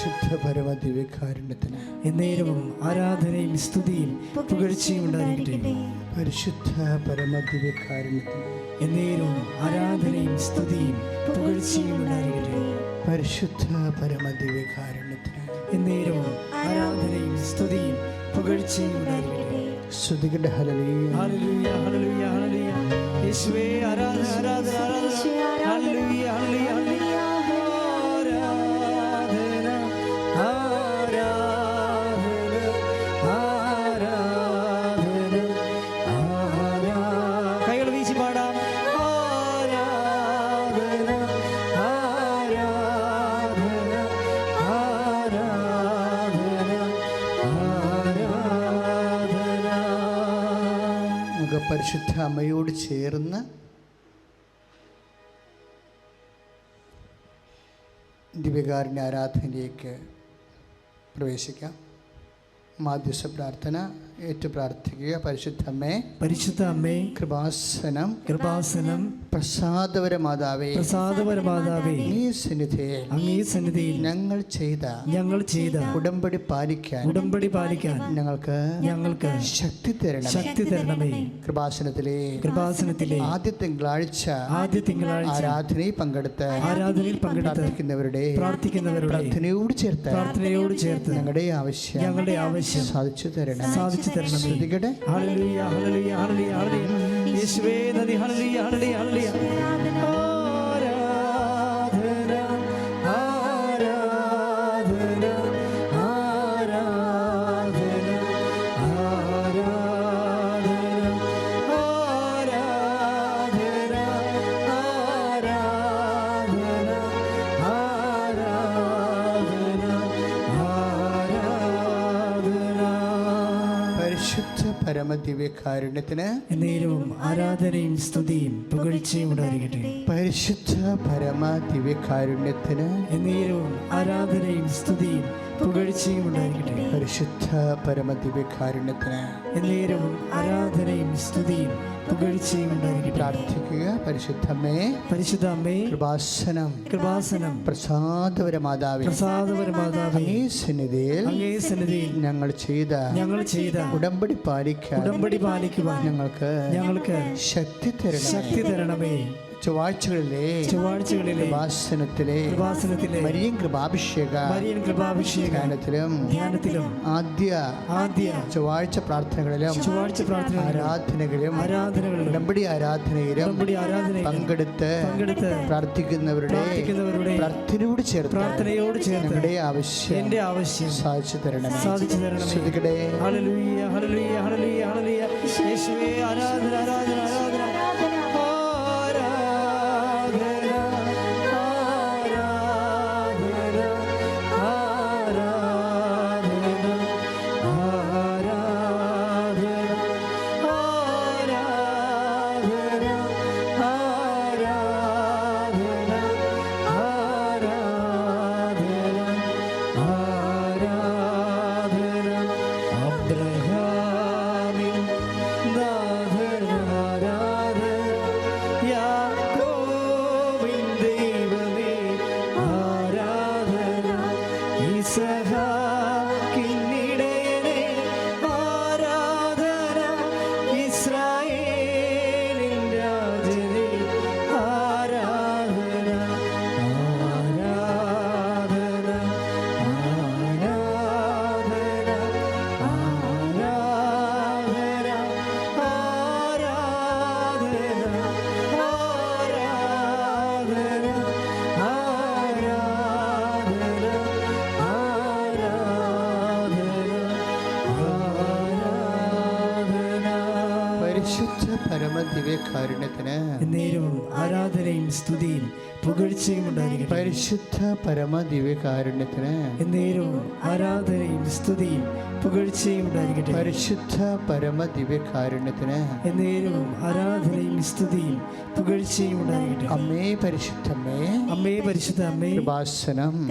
പരിശുദ്ധ പരമ ദിവ്യകാരുണ്യത്തിന് എന്നേരവും ആരാധനയും സ്തുതിയും പുകഴ്ചയും ഉണ്ടായിരിക്കട്ടെ. പരിശുദ്ധ പരമ ദിവ്യകാരുണ്യത്തിന് എന്നേരവും ആരാധനയും സ്തുതിയും പുകഴ്ചയും ഉണ്ടായിരിക്കട്ടെ. പരിശുദ്ധ പരമ ദിവ്യകാരുണ്യത്തിന് എന്നേരവും ആരാധനയും സ്തുതിയും പുകഴ്ചയും ഉണ്ടായിരിക്കട്ടെ. സ്തുതികട ഹല്ലേലൂയ ഹല്ലേലൂയ ഹല്ലേലൂയ ഹല്ലേലൂയ. യേശുവേ ആരാധന ആരാധന ആരാധന. ഹല്ലേലൂയ ഹല്ലേലൂയ ഹല്ലേലൂയ. പരിശുദ്ധ അമ്മയോട് ചേർന്ന് ദിവ്യകാരുണ്യ ആരാധനയിലേക്ക് പ്രവേശിക്കാം. മാധ്യസ്ഥ പ്രാർത്ഥന ഏറ്റു പ്രാർത്ഥിക്കുക. പരിശുദ്ധ അമ്മേ, പരിശുദ്ധ അമ്മേ, കൃപാസനം കൃപാസനം, പ്രസാദപര മാതാവേ, പ്രസാദപര മാതാവേ, അങ്ങേ സന്നിധിയിൽ ഞങ്ങൾ ചെയ്ത ഉടമ്പടി പാലിക്കാൻ ഞങ്ങൾക്ക് ശക്തി തരണമേ. കൃപാസനത്തിലെ ആദ്യ തിങ്കളാഴ്ച ആരാധനയിൽ പങ്കെടുത്ത് പ്രാർത്ഥിക്കുന്നവരുടെ പ്രാർത്ഥനയോട് ചേർത്ത് ഞങ്ങളുടെ ആവശ്യം സാധിച്ചു തരണം. ശ്രുതികടെ ഹല്ലേലൂയ ഹല്ലേലൂയ ഹല്ലേലൂയ ഹല്ലേലൂയ. യേശുവേ നന്ദി. ഹല്ലേലൂയ ഹല്ലേലൂയ ഹല്ലേലൂയ. പരമദിവ്യകാരുണ്യത്തിന് എന്നേരവും ആരാധനയും സ്തുതിയും പുകഴ്ചയും ഉണ്ടായിരിക്കട്ടെ. പരിശുദ്ധ പരമദിവ്യകാരുണ്യത്തിന് എന്നേരവും ആരാധനയും സ്തുതിയും പുകഴ്ചയും ഉണ്ടായിരിക്കട്ടെ. പരിശുദ്ധ പരമദിവ്യകാരുണ്യത്തിന് എന്നേരവും ആരാധനയും സ്തുതിയും പുകഴ്ചയും ഉണ്ടായിരിക്കട്ടെ. പ്രാർത്ഥിക്കുക. പരിശുദ്ധ അമ്മേ, കൃപാസനം പ്രസാദപര മാതാവേ, അങ്ങേ സന്നിധിയിൽ ഞങ്ങൾ ചെയ്ത ഉടമ്പടി പാലിക്കുവാൻ ഞങ്ങൾക്ക് ശക്തി തരണമേ. ചൊവ്വാഴ്ചകളിലെ കൃപാസനത്തിലെ മരിയൻ കൃപാഭിഷേകത്തിലും ആദ്യ ചൊവ്വാഴ്ച പ്രാർത്ഥനകളിലും ആരാധനകളിലും ഉടമ്പടി ആരാധനയിലും പങ്കെടുത്ത് പ്രാർത്ഥിക്കുന്നവരുടെ പ്രാർത്ഥനയോട് ചേർത്ത് ഞങ്ങളുടെ ആവശ്യം സാധിച്ചു തരണം. ശ്രദ്ധിക്കട്ടെ. ഹല്ലേലൂയ ഹല്ലേലൂയ ഹല്ലേലൂയ ഹല്ലേലൂയ. യേശുവേ ആരാധന ആരാധന ആരാധന. പരമദിവ്യകാരുണ്യത്തിന് എന്നേരവും ആരാധനയും സ്തുതിയും പുകഴ്ചയും ഉണ്ടായിരിക്കട്ടെ. പരിശുദ്ധ പരമദിവ്യകാരുണ്യത്തിന് എന്നേരവും ആരാധനയും സ്തുതിയും പുകഴ്ചയും ഉണ്ടായിരിക്കട്ടെ. പരിശുദ്ധ പരമദിവ്യകാരുണ്യത്തിന് എന്നേരവും ആരാധനയും സ്തുതിയും പുകഴ്ചയും ഉണ്ടായിരിക്കട്ടെ. അമ്മേ പരിശുദ്ധമ്മേ, അമ്മേ പരിശുദ്ധ അമ്മേ,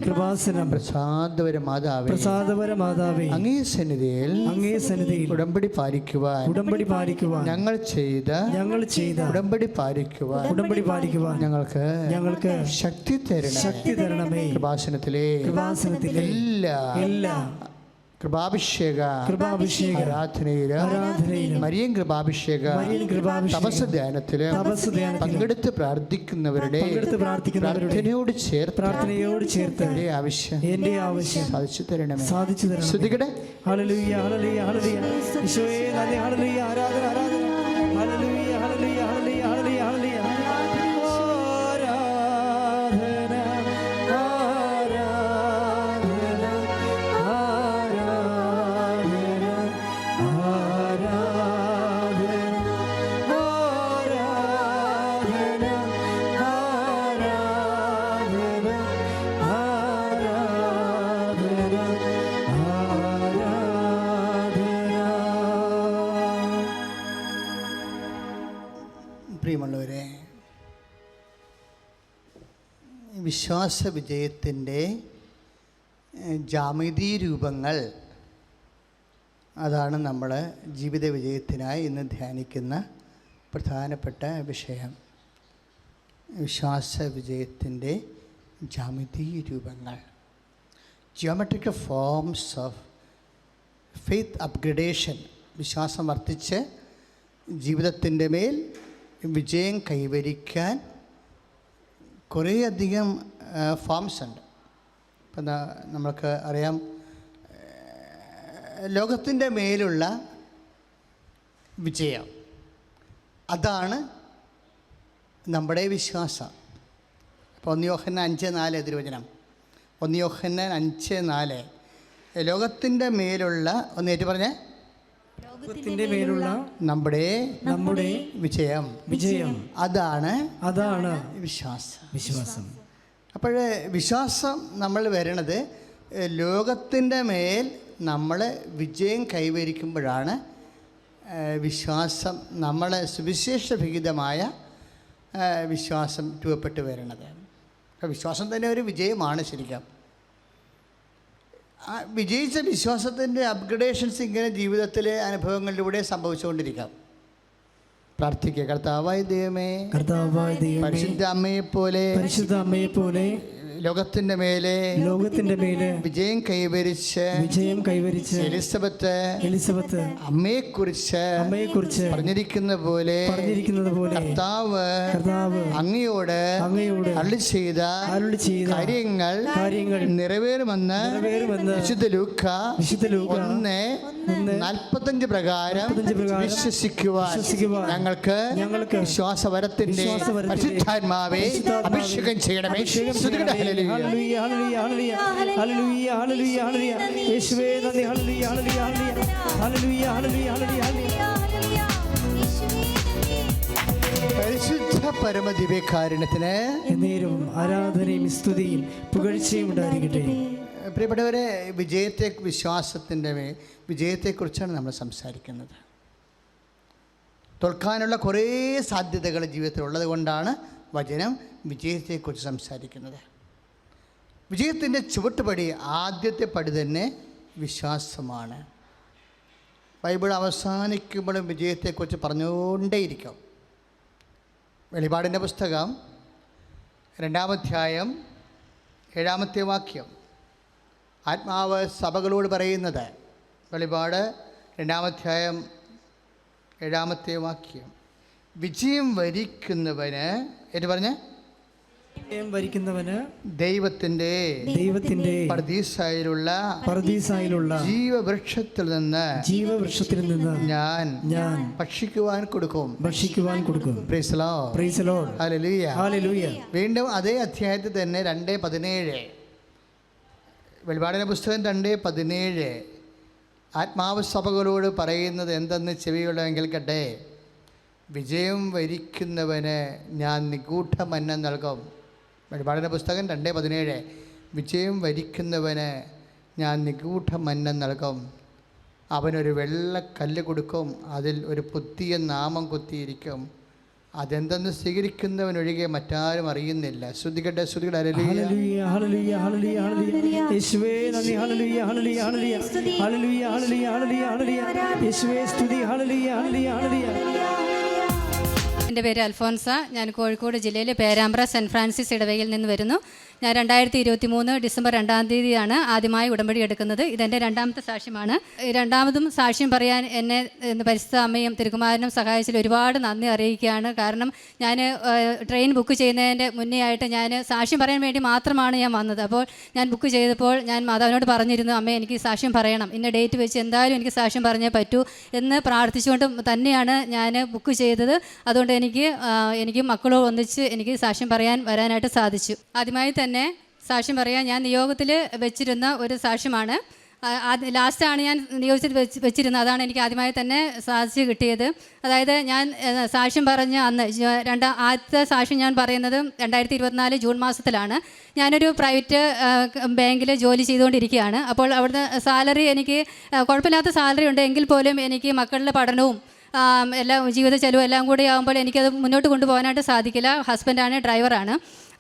കൃപാസനം പ്രസാദപര മാതാവേ, അങ്ങേ സന്നിധിയിൽ ഉടമ്പടി പാലിക്കുവാൻ ഞങ്ങൾ ഞങ്ങൾ ചെയ്ത ഉടമ്പടി പാലിക്കുവാൻ ഞങ്ങൾക്ക് ശക്തി തരണമേ. കൃപാസനത്തിലെ എല്ലാ കൃപാഭിഷേക ആരാധനയിലും മരിയൻ കൃപാഭിഷേക തപസ് ധ്യാനത്തിലും പങ്കെടുത്ത് പ്രാർത്ഥിക്കുന്നവരുടെ പ്രാർത്ഥനയോട് ചേർത്ത് എന്റെ ആവശ്യം സാധിച്ചു തരണമേ. ശ്രദ്ധിക്കട്ടെ. ഹല്ലേലൂയ ഹല്ലേലൂയ ഹല്ലേലൂയ. ഈശോയേ നന്ദി. ഹല്ലേലൂയ. ആരാധന ആരാധന. ഹല്ലേലൂയ ഹല്ലേലൂയ ഹല്ലേലൂയ ഹല്ലേലൂയ ഹല്ലേലൂയ. പ്രിയമുള്ളവരെ, വിശ്വാസ വിജയത്തിൻ്റെ ജാമിതീ രൂപങ്ങൾ, അതാണ് നമ്മൾ ജീവിത വിജയത്തിനായി ഇന്ന് ധ്യാനിക്കുന്ന പ്രധാനപ്പെട്ട വിഷയം. വിശ്വാസ വിജയത്തിൻ്റെ ജാമിതീ രൂപങ്ങൾ, geometrical forms of faith upgradation. വിശ്വാസം വർദ്ധിച്ച് ജീവിതത്തിൻ്റെ മേൽ വിജയം കൈവരിക്കാൻ കുറേയധികം ഫോംസ് ഉണ്ട്. ഇപ്പം നമ്മൾക്ക് അറിയാം, ലോകത്തിൻ്റെ മേലുള്ള വിജയം, അതാണ് നമ്മുടെ വിശ്വാസം. അപ്പോൾ 1 യോഹന്നാൻ 5:4 തിരുവചനം. 1 യോഹന്നാൻ 5:4 ലോകത്തിൻ്റെ മേലുള്ള, ഒന്ന് ഏറ്റു പറഞ്ഞേ, ലോകത്തിന്റെ മേലുള്ള നമ്മുടെ വിജയം അതാണ് വിശ്വാസം. അപ്പോൾ വിശ്വാസം നമ്മൾ വരണത് ലോകത്തിൻ്റെ മേൽ നമ്മൾ വിജയം കൈവരിക്കുമ്പോഴാണ് വിശ്വാസം, നമ്മളെ സുവിശേഷവിഹിതമായ വിശ്വാസം രൂപപ്പെട്ട് വരണത്. അപ്പോൾ വിശ്വാസം തന്നെ ഒരു വിജയമാണ് ശരിക്കും. വിജയിച്ച വിശ്വാസത്തിൻ്റെ അപ്ഗ്രഡേഷൻസ് ഇങ്ങനെ ജീവിതത്തിലെ അനുഭവങ്ങളിലൂടെ സംഭവിച്ചുകൊണ്ടിരിക്കാം. പ്രാർത്ഥിക്കുക. കർത്താവായ ദൈവമേ, പരിശുദ്ധ അമ്മയെ പോലെ ലോകത്തിന്റെ മേലെ വിജയം കൈവരിച്ച് എലിസബത്ത് അമ്മയെക്കുറിച്ച് പറഞ്ഞിരിക്കുന്ന പോലെ കർത്താവ് അങ്ങയോട് അരുളി ചെയ്ത കാര്യങ്ങൾ നിറവേറുമെന്ന് വിശുദ്ധ ലൂക്ക 1:45 പ്രകാരം വിശ്വസിക്കുവാൻ ഞങ്ങൾക്ക് വിശ്വാസവരത്തിന്റെ പരിശുദ്ധാത്മാവെ അഭിഷേകം ചെയ്യണമേ. ഹല്ലേലൂയ ഹല്ലേലൂയ ഹല്ലേലൂയ ഹല്ലേലൂയ ഹല്ലേലൂയ ഹല്ലേലൂയ. യേശുവേ നന്ദി. ഹല്ലേലൂയ ഹല്ലേലൂയ ഹല്ലേലൂയ ഹല്ലേലൂയ ഹല്ലേലൂയ ഹല്ലേലൂയ. പരിശുദ്ധ പരമദിവ്യകാരുണ്യത്തിന് എന്നേരവും ആരാധനയും സ്തുതിയും പുകഴ്ചയും ഉണ്ടായിരിക്കട്ടെ. പ്രിയപ്പെട്ടവരെ, വിശ്വാസത്തിൻ്റെ വിജയത്തെക്കുറിച്ചാണ് നമ്മൾ സംസാരിക്കുന്നത്. തോൽക്കാനുള്ള കുറേ സാധ്യതകൾ ജീവിതത്തിൽ ഉള്ളത് കൊണ്ടാണ് വചനം വിജയത്തെക്കുറിച്ച് സംസാരിക്കുന്നത്. വിജയത്തിൻ്റെ ചുവട്ടുപടി, ആദ്യത്തെ പടി തന്നെ വിശ്വാസമാണ്. ബൈബിൾ അവസാനിക്കുമ്പോഴും വിജയത്തെക്കുറിച്ച് പറഞ്ഞുകൊണ്ടേയിരിക്കും. വെളിപാടിൻ്റെ പുസ്തകം 2-ാം അധ്യായം 7-ാമത്തെ വാക്യം, ആത്മാവ് സഭകളോട് പറയുന്നത്. വെളിപാട് 2-ാം അധ്യായം 7-ാമത്തെ വാക്യം, വിജയം വരിക്കുന്നവന് എന്ന് പറഞ്ഞ് ദൈവത്തിന്റെ പർദീസായിലുള്ള ജീവവൃക്ഷത്തിൽ നിന്ന് ഞാൻ ഭക്ഷിക്കുവാൻ കൊടുക്കും. Praise the Lord. ഹല്ലേലൂയ. വീണ്ടും അതേ അധ്യായത്തിൽ തന്നെ 2:17, വെളിപാടിന്റെ പുസ്തകം 2:17, ആത്മാവ് സഭകളോട് പറയുന്നത് എന്തെന്ന് ചെവിയുള്ളവെങ്കിൽ കേട്ടെ, വിജയം വരിക്കുന്നവന് ഞാൻ നിഗൂഢ മന്ന നൽകും. വെളിപാടിൻ്റെ പുസ്തകം 2:17, വിജയം വരിക്കുന്നവന് ഞാൻ നിഗൂഢ മന്ന നൽകും. അവനൊരു വെള്ളക്കല്ല് കൊടുക്കും, അതിൽ ഒരു പുതിയ നാമം കുത്തിയിരിക്കും. അതെന്തെന്ന് സ്വീകരിക്കുന്നവനൊഴികെ മറ്റാരും അറിയുന്നില്ല. ശ്രുതികട്ടെ. ഹല്ലേലൂയ ഹല്ലേലൂയ ഹല്ലേലൂയ ഹല്ലേലൂയ. യേശുവേ നന്ദി. ഹല്ലേലൂയ ഹല്ലേലൂയ ഹല്ലേലൂയ ഹല്ലേലൂയ ഹല്ലേലൂയ ഹല്ലേലൂയ ഹല്ലേലൂയ. യേശുവേ സ്തുതി. ഹല്ലേലൂയ ഹല്ലേലൂയ ഹല്ലേലൂയ. എൻ്റെ പേര് അൽഫോൻസ. ഞാൻ കോഴിക്കോട് ജില്ലയിലെ പേരാമ്പ്ര സെൻറ്റ് ഫ്രാൻസിസ് ഇടവകയിൽ നിന്ന് വരുന്നു. ഞാൻ 2023 ഡിസംബർ 2-ാം തീയതിയാണ് ആദ്യമായി ഉടമ്പടി എടുക്കുന്നത്. ഇതെൻ്റെ രണ്ടാമത്തെ സാക്ഷ്യമാണ്. രണ്ടാമതും സാക്ഷ്യം പറയാൻ എന്നെ പരിശുദ്ധ അമ്മയും തിരുക്കുമാരനും സഹായിച്ചതിൽ ഒരുപാട് നന്ദി അറിയിക്കുകയാണ്. കാരണം ഞാൻ ട്രെയിൻ ബുക്ക് ചെയ്യുന്നതിൻ്റെ മുന്നേ ആയിട്ട് ഞാൻ സാക്ഷ്യം പറയാൻ വേണ്ടി മാത്രമാണ് ഞാൻ വന്നത്. അപ്പോൾ ഞാൻ ബുക്ക് ചെയ്തപ്പോൾ ഞാൻ മാതാവിനോട് പറഞ്ഞിരുന്നു, അമ്മേ എനിക്ക് സാക്ഷ്യം പറയണം, ഇന്ന ഡേറ്റ് വെച്ച് എന്തായാലും എനിക്ക് സാക്ഷ്യം പറഞ്ഞേ പറ്റൂ എന്ന് പ്രാർത്ഥിച്ചുകൊണ്ട് തന്നെയാണ് ഞാൻ ബുക്ക് ചെയ്തത്. അതുകൊണ്ട് എനിക്ക് മക്കളോ ഒന്നിച്ച് എനിക്ക് സാക്ഷ്യം വരാനായിട്ട് സാധിച്ചു. ആദ്യമായി തന്നെ സാക്ഷ്യം പറയാൻ ഞാൻ നിയോഗത്തിൽ വെച്ചിരുന്ന ഒരു സാക്ഷ്യമാണ്. ലാസ്റ്റാണ് ഞാൻ നിയോഗിച്ചത് വെച്ചിരുന്നത്. അതാണ് എനിക്ക് ആദ്യമായി തന്നെ സാധിച്ച് കിട്ടിയത്. അതായത് ഞാൻ സാക്ഷ്യം പറഞ്ഞ അന്ന് ആദ്യത്തെ സാക്ഷ്യം ഞാൻ പറയുന്നത് 2024 ജൂൺ മാസത്തിലാണ്. ഞാനൊരു പ്രൈവറ്റ് ബാങ്കിൽ ജോലി ചെയ്തുകൊണ്ടിരിക്കുകയാണ്. അപ്പോൾ അവിടുത്തെ സാലറി എനിക്ക് കുഴപ്പമില്ലാത്ത സാലറി ഉണ്ട്. എങ്കിൽ പോലും എനിക്ക് മക്കളുടെ പഠനവും എല്ലാം ജീവിത ചെലവും എല്ലാം കൂടി ആകുമ്പോൾ എനിക്കത് മുന്നോട്ട് കൊണ്ടുപോകാനായിട്ട് സാധിക്കില്ല. ഹസ്ബൻഡാണ്, ഡ്രൈവറാണ്.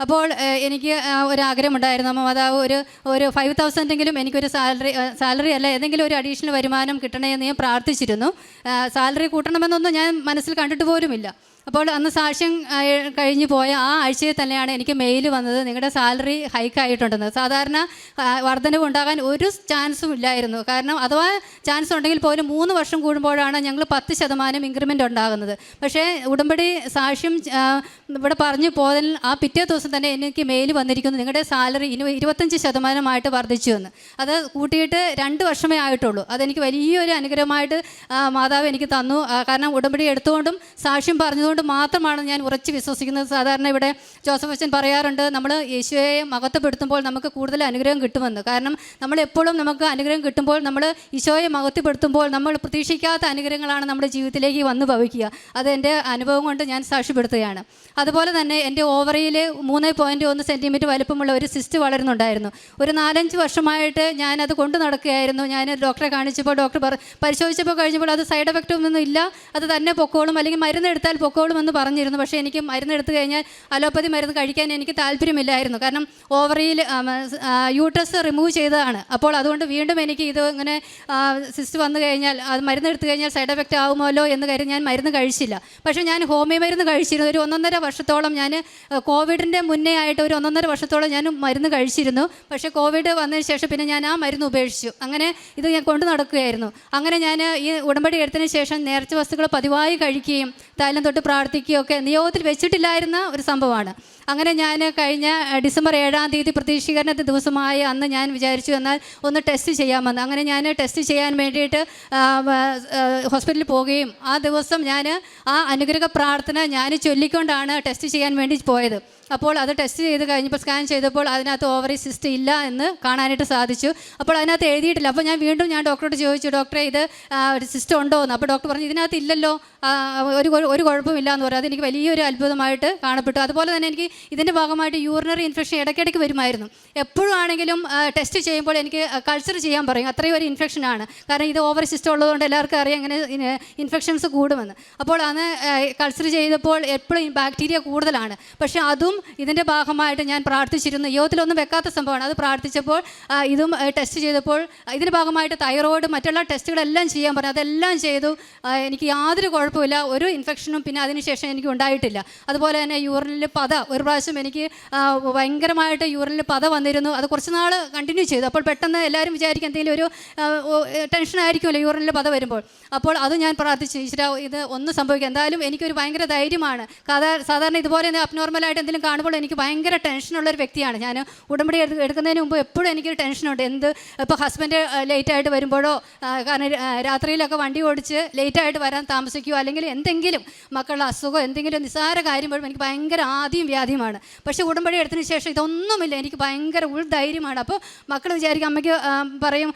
അപ്പോൾ എനിക്ക് ഒരാഗ്രഹമുണ്ടായിരുന്നു, മാതാവ് ഒരു 5,000 എനിക്കൊരു സാലറി അല്ല ഏതെങ്കിലും ഒരു അഡീഷണൽ വരുമാനം കിട്ടണമെന്ന് ഞാൻ പ്രാർത്ഥിച്ചിരുന്നു. സാലറി കൂട്ടണമെന്നൊന്നും ഞാൻ മനസ്സിൽ കണ്ടിട്ട് പോലുമില്ല. അപ്പോൾ അന്ന് സാക്ഷ്യം കഴിഞ്ഞ് പോയ ആ ആഴ്ചയിൽ തന്നെയാണ് എനിക്ക് മെയിൽ വന്നത്, നിങ്ങളുടെ സാലറി ഹൈക്കായിട്ടുണ്ടെന്ന്. സാധാരണ വർധനവ് ഉണ്ടാകാൻ ഒരു ചാൻസും ഇല്ലായിരുന്നു. കാരണം അഥവാ ചാൻസ് ഉണ്ടെങ്കിൽ പോലും 3 വർഷം കൂടുമ്പോഴാണ് ഞങ്ങൾ 10% ഇൻക്രിമെൻ്റ് ഉണ്ടാകുന്നത്. പക്ഷേ ഉടമ്പടി സാക്ഷ്യം ഇവിടെ പറഞ്ഞു പോയതിൽ ആ പിറ്റേ ദിവസം തന്നെ എനിക്ക് മെയിൽ വന്നിരിക്കുന്നു, നിങ്ങളുടെ സാലറി 25% വർദ്ധിച്ചു എന്ന്. അത് കൂട്ടിയിട്ട് 2 വർഷമേ ആയിട്ടുള്ളൂ. അതെനിക്ക് വലിയൊരു അനുഗ്രഹമായിട്ട് മാതാവ് എനിക്ക് തന്നു. കാരണം ഉടമ്പടി എടുത്തുകൊണ്ടും സാക്ഷ്യം പറഞ്ഞതുകൊണ്ട് മാത്രമാണ് ഞാൻ ഉറച്ച് വിശ്വസിക്കുന്നത്. സാധാരണ ഇവിടെ ജോസഫ് അച്ഛൻ പറയാറുണ്ട്, നമ്മൾ യേശുവെ മഹത്വപ്പെടുത്തുമ്പോൾ നമുക്ക് കൂടുതൽ അനുഗ്രഹം കിട്ടുമെന്ന്. കാരണം നമ്മളെപ്പോഴും നമുക്ക് അനുഗ്രഹം കിട്ടുമ്പോൾ, നമ്മൾ ഈശോയെ മഹത്വപ്പെടുത്തുമ്പോൾ നമ്മൾ പ്രതീക്ഷിക്കാത്ത അനുഗ്രഹങ്ങളാണ് നമ്മുടെ ജീവിതത്തിലേക്ക് വന്നു ഭവിക്കുക. അതെൻ്റെ അനുഭവം കൊണ്ട് ഞാൻ സാക്ഷ്യപ്പെടുത്തുകയാണ്. അതുപോലെ തന്നെ എൻ്റെ ഓവറിയിൽ 3.1 സെൻറ്റിമീറ്റർ വലുപ്പമുള്ള ഒരു സിസ്റ്റ് വളരുന്നുണ്ടായിരുന്നു. ഒരു 4-5 വർഷമായിട്ട് ഞാനത് കൊണ്ടു നടക്കുകയായിരുന്നു. ഞാൻ ഡോക്ടറെ കാണിച്ചപ്പോൾ ഡോക്ടർ പരിശോധിച്ചപ്പോൾ കഴിഞ്ഞപ്പോൾ അത് സൈഡ് എഫക്റ്റ് ഒന്നും ഇല്ല, അത് തന്നെ പൊക്കോളും, അല്ലെങ്കിൽ മരുന്നെടുത്താൽ പൊക്കോളും എന്ന് പറഞ്ഞിരുന്നു. പക്ഷേ എനിക്ക് മരുന്നെടുത്ത് കഴിഞ്ഞാൽ അലോപ്പതി മരുന്ന് കഴിക്കാൻ എനിക്ക് താല്പര്യമില്ലായിരുന്നു. കാരണം ഓവറിയിൽ യൂട്രസ് റിമൂവ് ചെയ്തതാണ്. അപ്പോൾ അതുകൊണ്ട് വീണ്ടും എനിക്ക് ഇത് ഇങ്ങനെ സിസ്റ്റ് വന്നു കഴിഞ്ഞാൽ അത് മരുന്നെടുത്ത് കഴിഞ്ഞാൽ സൈഡ് എഫക്റ്റ് ആകുമല്ലോ എന്ന് കരുതി ഞാൻ മരുന്ന് കഴിച്ചില്ല. പക്ഷേ ഞാൻ ഹോമിയോ മരുന്ന് കഴിച്ചിരുന്നു. ഒരു 1.5 വർഷത്തോളം ഞാൻ കോവിഡിൻ്റെ മുന്നേ ആയിട്ട് ഒരു 1.5 വർഷത്തോളം ഞാൻ മരുന്ന് കഴിച്ചിരുന്നു. പക്ഷേ കോവിഡ് വന്നതിന് ശേഷം പിന്നെ ഞാൻ ആ മരുന്ന് ഉപേക്ഷിച്ചു. അങ്ങനെ ഇത് ഞാൻ കൊണ്ടു നടക്കുകയായിരുന്നു. അങ്ങനെ ഞാൻ ഈ ഉടമ്പടി എടുത്തതിന് ശേഷം നേർച്ച വസ്തുക്കൾ പതിവായി കഴിക്കുകയും തൈലം തൊട്ട് പ്രാർത്ഥിക്കുകയൊക്കെ നിയോഗത്തിൽ വെച്ചിട്ടില്ലായിരുന്ന ഒരു സംഭവമാണ്. അങ്ങനെ ഞാൻ കഴിഞ്ഞ ഡിസംബർ 7-ാം തീയതി പ്രതീക്ഷീകരണത്തെ ദിവസമായ അന്ന് ഞാൻ വിചാരിച്ചു എന്നാൽ ഒന്ന് ടെസ്റ്റ് ചെയ്യാമെന്ന്. അങ്ങനെ ഞാൻ ടെസ്റ്റ് ചെയ്യാൻ വേണ്ടിയിട്ട് ഹോസ്പിറ്റലിൽ പോവുകയും ആ ദിവസം ഞാൻ ആ അനുഗ്രഹ പ്രാർത്ഥന ഞാൻ ചൊല്ലിക്കൊണ്ടാണ് ടെസ്റ്റ് ചെയ്യാൻ വേണ്ടി പോയത്. അപ്പോൾ അത് ടെസ്റ്റ് ചെയ്ത് കഴിഞ്ഞപ്പോൾ സ്കാൻ ചെയ്തപ്പോൾ അതിനകത്ത് ഓവറി സിസ്റ്റ് ഇല്ല എന്ന് കാണാനായിട്ട് സാധിച്ചു. അപ്പോൾ അതിനകത്ത് എഴുതിയിട്ടില്ല. അപ്പോൾ ഞാൻ വീണ്ടും ഡോക്ടറോട് ചോദിച്ചു, ഡോക്ടറെ ഇത് സിസ്റ്റ് ഉണ്ടോ എന്ന്. അപ്പോൾ ഡോക്ടർ പറഞ്ഞു ഇതിനകത്ത് ഇല്ലല്ലോ, ഒരു കുഴപ്പമില്ല എന്ന് പറഞ്ഞു. അതെനിക്ക് വലിയൊരു അത്ഭുതമായിട്ട് കാണപ്പെട്ടു. അതുപോലെ തന്നെ എനിക്ക് ഇതിൻ്റെ ഭാഗമായിട്ട് യൂറിനറി ഇൻഫെക്ഷൻ ഇടയ്ക്കിടയ്ക്ക് വരുമായിരുന്നു. എപ്പോഴും ആണെങ്കിലും ടെസ്റ്റ് ചെയ്യുമ്പോൾ എനിക്ക് കൾച്ചർ ചെയ്യാൻ പറയും, അത്രയും ഒരു ഇൻഫെക്ഷനാണ്. കാരണം ഇത് ഓവറി സിസ്റ്റം ഉള്ളതുകൊണ്ട് എല്ലാവർക്കും അറിയാം ഇങ്ങനെ ഇൻഫെക്ഷൻസ് കൂടുമെന്ന്. അപ്പോൾ അന്ന് കൾച്ചർ ചെയ്തപ്പോൾ എപ്പോഴും ബാക്ടീരിയ കൂടുതലാണ്. പക്ഷേ അതും ഇതിൻ്റെ ഭാഗമായിട്ട് ഞാൻ പ്രാർത്ഥിച്ചിരുന്നു. യോഗത്തിലൊന്നും വെക്കാത്ത സംഭവമാണ്. അത് പ്രാർത്ഥിച്ചപ്പോൾ ഇതും ടെസ്റ്റ് ചെയ്തപ്പോൾ ഇതിൻ്റെ ഭാഗമായിട്ട് തൈറോയ്ഡ് മറ്റുള്ള ടെസ്റ്റുകളെല്ലാം ചെയ്യാൻ പറഞ്ഞു. അതെല്ലാം ചെയ്തു. എനിക്ക് യാതൊരു കുഴപ്പമില്ല, ഒരു ഇൻഫെക്ഷനും പിന്നെ അതിനുശേഷം എനിക്ക് ഉണ്ടായിട്ടില്ല. അതുപോലെ തന്നെ യൂറിനിൽ പത, ഒരു പ്രാവശ്യം എനിക്ക് ഭയങ്കരമായിട്ട് യൂറിനിൽ പത വന്നിരുന്നു. അത് കുറച്ച് നാൾ കണ്ടിന്യൂ ചെയ്തു. അപ്പോൾ പെട്ടെന്ന് എല്ലാവരും വിചാരിക്കും എന്തെങ്കിലും ഒരു ടെൻഷനായിരിക്കുമല്ലോ യൂറിനിൽ പത വരുമ്പോൾ. അപ്പോൾ അത് ഞാൻ പ്രാർത്ഥിച്ചു, ഈശ്വരാ ഇത് ഒന്നും സംഭവിക്കുക. എന്തായാലും എനിക്കൊരു ഭയങ്കര ധൈര്യമാണ്. സാധാരണ ഇതുപോലെ കാണുമ്പോഴായിട്ട് എന്തെങ്കിലും കാണുമ്പോൾ എനിക്ക് ഭയങ്കര ടെൻഷനുള്ളൊരു വ്യക്തിയാണ്. ഞാൻ ഉടമ്പടി എടുക്കുന്നതിന് മുമ്പ് എപ്പോഴും എനിക്കൊരു ടെൻഷനുണ്ട്. ഇപ്പോൾ ഹസ്ബൻഡ് ലേറ്റായിട്ട് വരുമ്പോഴോ, കാരണം രാത്രിയിലൊക്കെ വണ്ടി ഓടിച്ച് ലേറ്റായിട്ട് വരാൻ താമസിക്കുകയോ, അല്ലെങ്കിൽ എന്തെങ്കിലും മക്കളുടെ അസുഖം എന്തെങ്കിലും നിസ്സാര കാര്യം വരുമ്പോൾ എനിക്ക് ഭയങ്കര ആദ്യം വ്യാധിയുമാണ്. പക്ഷേ ഉടമ്പടി എടുത്തതിന് ശേഷം ഇതൊന്നുമില്ല, എനിക്ക് ഭയങ്കര ഉൾധൈര്യമാണ്. അപ്പോൾ മക്കൾ വിചാരിക്കും, അമ്മയ്ക്ക് പറയും